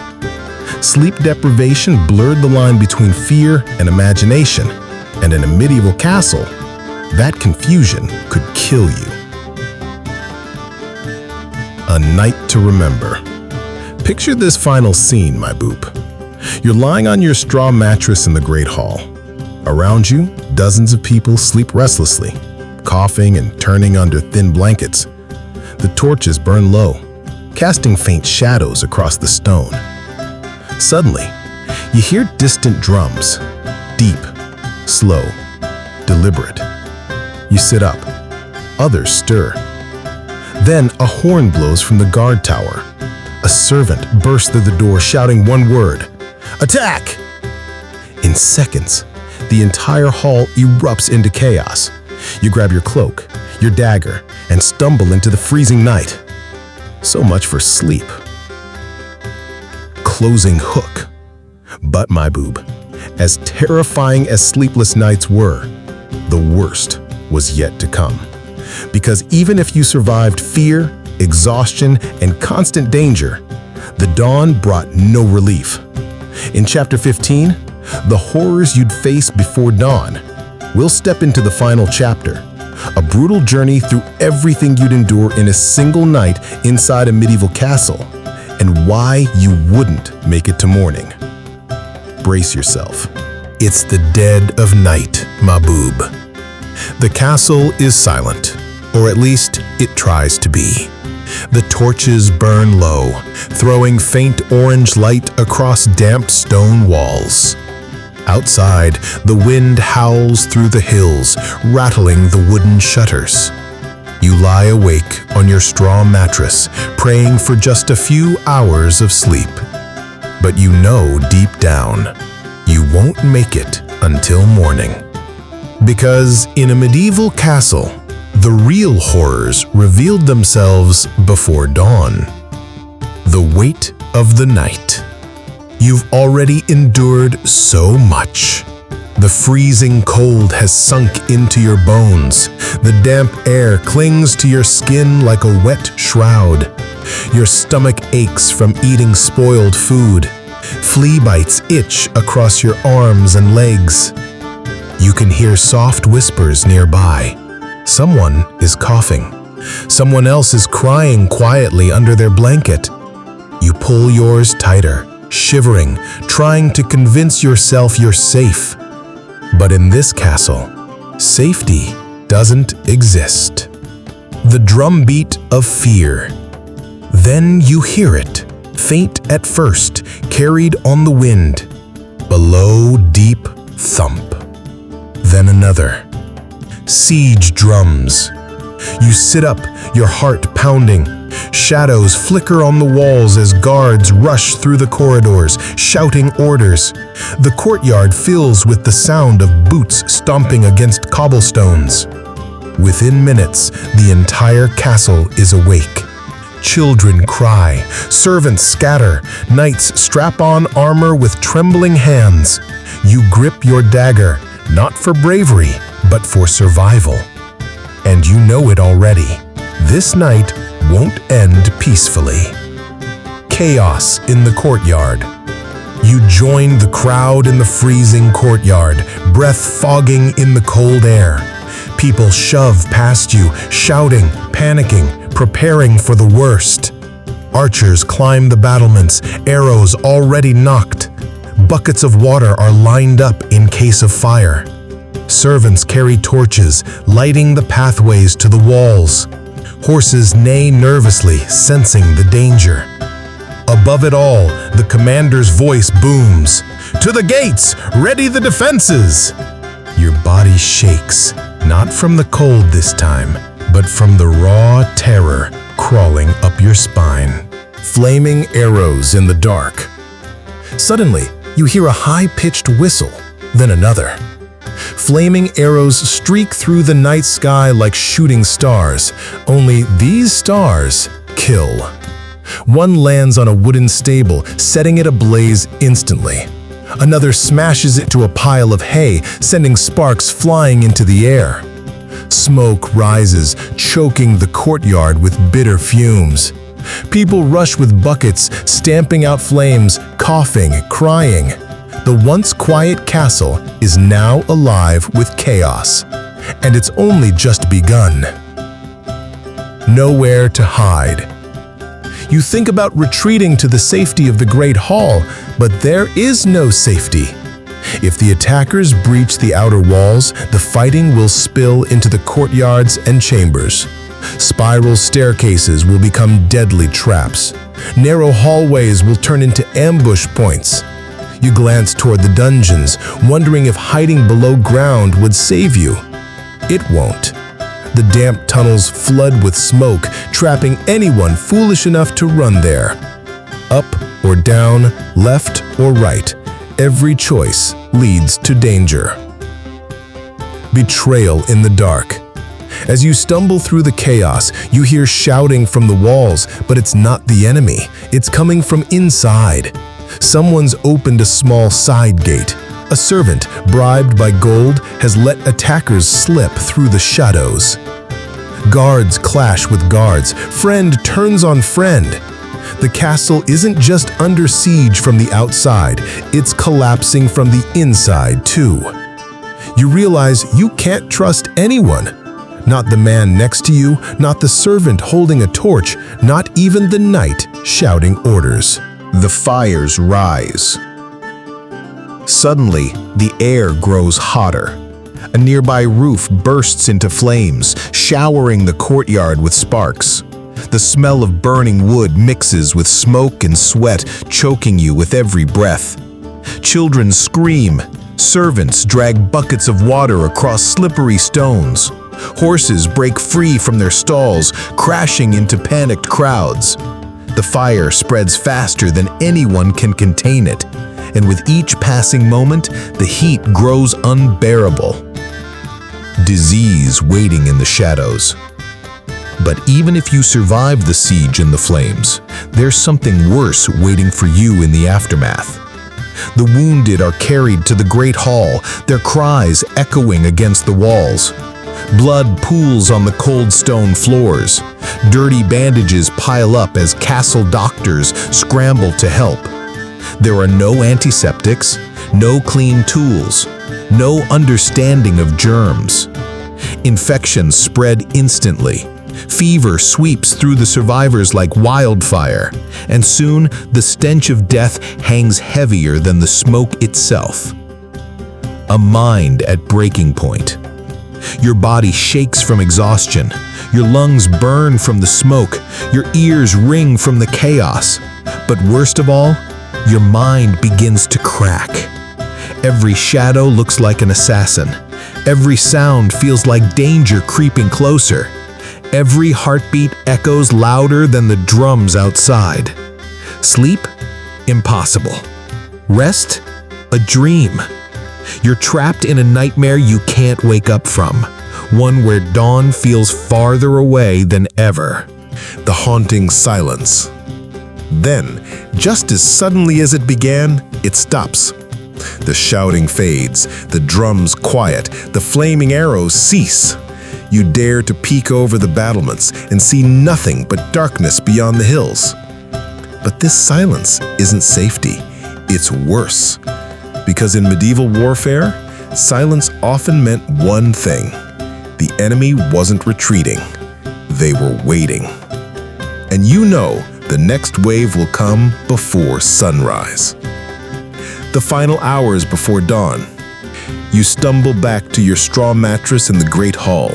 Sleep deprivation blurred the line between fear and imagination, and in a medieval castle, that confusion could kill you. A night to remember. Picture this final scene, my boop. You're lying on your straw mattress in the Great Hall. Around you, dozens of people sleep restlessly, coughing and turning under thin blankets. The torches burn low, casting faint shadows across the stone. Suddenly, you hear distant drums, deep, slow, deliberate. You sit up. Others stir. Then a horn blows from the guard tower. A servant bursts through the door shouting one word: "Attack!" In seconds, the entire hall erupts into chaos. You grab your cloak, your dagger, and stumble into the freezing night. So much for sleep. Closing hook. But my boob, as terrifying as sleepless nights were, the worst was yet to come. Because even if you survived fear, exhaustion, and constant danger, the dawn brought no relief. In Chapter 15, the horrors you'd face before dawn, we'll step into the final chapter, a brutal journey through everything you'd endure in a single night inside a medieval castle, and why you wouldn't make it to morning. Brace yourself. It's the dead of night, my boob. The castle is silent, or at least it tries to be. The torches burn low, throwing faint orange light across damp stone walls. Outside, the wind howls through the hills, rattling the wooden shutters. You lie awake on your straw mattress, praying for just a few hours of sleep. But you know deep down, you won't make it until morning. Because in a medieval castle, the real horrors revealed themselves before dawn. The weight of the night. You've already endured so much. The freezing cold has sunk into your bones. The damp air clings to your skin like a wet shroud. Your stomach aches from eating spoiled food. Flea bites itch across your arms and legs. You can hear soft whispers nearby. Someone is coughing. Someone else is crying quietly under their blanket. You pull yours tighter, shivering, trying to convince yourself you're safe. But in this castle, safety doesn't exist. The drumbeat of fear. Then you hear it, faint at first, carried on the wind. Below, deep thump. Then another. Siege drums. You sit up, your heart pounding. Shadows flicker on the walls as guards rush through the corridors, shouting orders. The courtyard fills with the sound of boots stomping against cobblestones. Within minutes, the entire castle is awake. Children cry, servants scatter, knights strap on armor with trembling hands. You grip your dagger, not for bravery, but for survival. And you know it already. This night won't end peacefully. Chaos in the courtyard. You join the crowd in the freezing courtyard, breath fogging in the cold air. People shove past you, shouting, panicking, preparing for the worst. Archers climb the battlements, arrows already knocked. Buckets of water are lined up in case of fire. Servants carry torches, lighting the pathways to the walls. Horses neigh nervously, sensing the danger. Above it all, the commander's voice booms. "To the gates! Ready the defenses!" Your body shakes, not from the cold this time, but from the raw terror crawling up your spine. Flaming arrows in the dark. Suddenly, you hear a high-pitched whistle, then another. Flaming arrows streak through the night sky like shooting stars, only these stars kill. One lands on a wooden stable, setting it ablaze instantly. Another smashes it to a pile of hay, sending sparks flying into the air. Smoke rises, choking the courtyard with bitter fumes. People rush with buckets, stamping out flames, coughing, crying. The once quiet castle is now alive with chaos, and it's only just begun. Nowhere to hide. You think about retreating to the safety of the Great Hall, but there is no safety. If the attackers breach the outer walls, the fighting will spill into the courtyards and chambers. Spiral staircases will become deadly traps. Narrow hallways will turn into ambush points. You glance toward the dungeons, wondering if hiding below ground would save you. It won't. The damp tunnels flood with smoke, trapping anyone foolish enough to run there. Up or down, left or right, every choice leads to danger. Betrayal in the dark. As you stumble through the chaos, you hear shouting from the walls, but it's not the enemy. It's coming from inside. Someone's opened a small side gate. A servant, bribed by gold, has let attackers slip through the shadows. Guards clash with guards. Friend turns on friend. The castle isn't just under siege from the outside, it's collapsing from the inside too. You realize you can't trust anyone. Not the man next to you, not the servant holding a torch, not even the knight shouting orders. The fires rise. Suddenly, the air grows hotter. A nearby roof bursts into flames, showering the courtyard with sparks. The smell of burning wood mixes with smoke and sweat, choking you with every breath. Children scream. Servants drag buckets of water across slippery stones. Horses break free from their stalls, crashing into panicked crowds. The fire spreads faster than anyone can contain it, and with each passing moment, the heat grows unbearable. Disease waiting in the shadows. But even if you survive the siege and the flames, there's something worse waiting for you in the aftermath. The wounded are carried to the great hall, their cries echoing against the walls. Blood pools on the cold stone floors. Dirty bandages pile up as castle doctors scramble to help. There are no antiseptics, no clean tools, no understanding of germs. Infections spread instantly. Fever sweeps through the survivors like wildfire, and soon the stench of death hangs heavier than the smoke itself. A mind at breaking point. Your body shakes from exhaustion. Your lungs burn from the smoke. Your ears ring from the chaos. But worst of all, your mind begins to crack. Every shadow looks like an assassin. Every sound feels like danger creeping closer. Every heartbeat echoes louder than the drums outside. Sleep? Impossible. Rest? A dream. You're trapped in a nightmare you can't wake up from, one where dawn feels farther away than ever. The haunting silence. Then, just as suddenly as it began, it stops. The shouting fades, the drums quiet, the flaming arrows cease. You dare to peek over the battlements and see nothing but darkness beyond the hills. But this silence isn't safety, it's worse. Because in medieval warfare, silence often meant one thing. The enemy wasn't retreating, they were waiting. And you know the next wave will come before sunrise. The final hours before dawn. You stumble back to your straw mattress in the great hall,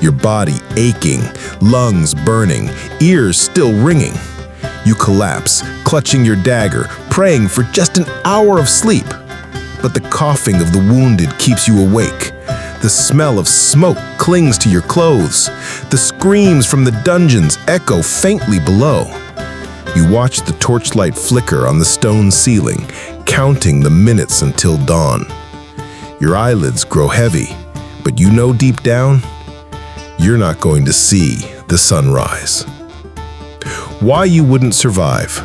your body aching, lungs burning, ears still ringing. You collapse, clutching your dagger, praying for just an hour of sleep. But the coughing of the wounded keeps you awake. The smell of smoke clings to your clothes. The screams from the dungeons echo faintly below. You watch the torchlight flicker on the stone ceiling, counting the minutes until dawn. Your eyelids grow heavy, but you know deep down, you're not going to see the sunrise. Why you wouldn't survive?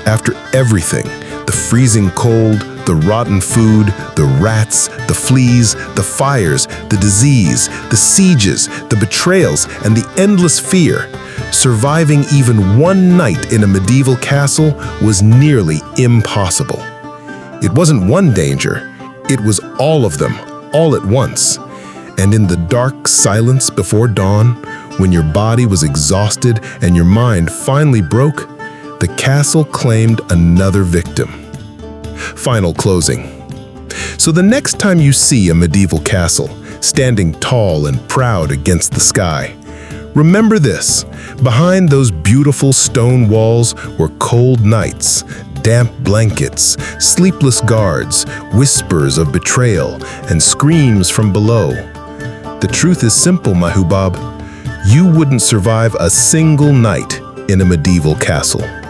After everything, the freezing cold, the rotten food, the rats, the fleas, the fires, the disease, the sieges, the betrayals, and the endless fear, surviving even one night in a medieval castle was nearly impossible. It wasn't one danger. It was all of them, all at once. And in the dark silence before dawn, when your body was exhausted and your mind finally broke, the castle claimed another victim. Final closing. So the next time you see a medieval castle, standing tall and proud against the sky, remember this: behind those beautiful stone walls were cold nights, damp blankets, sleepless guards, whispers of betrayal, and screams from below. The truth is simple, my hubab. You wouldn't survive a single night in a medieval castle.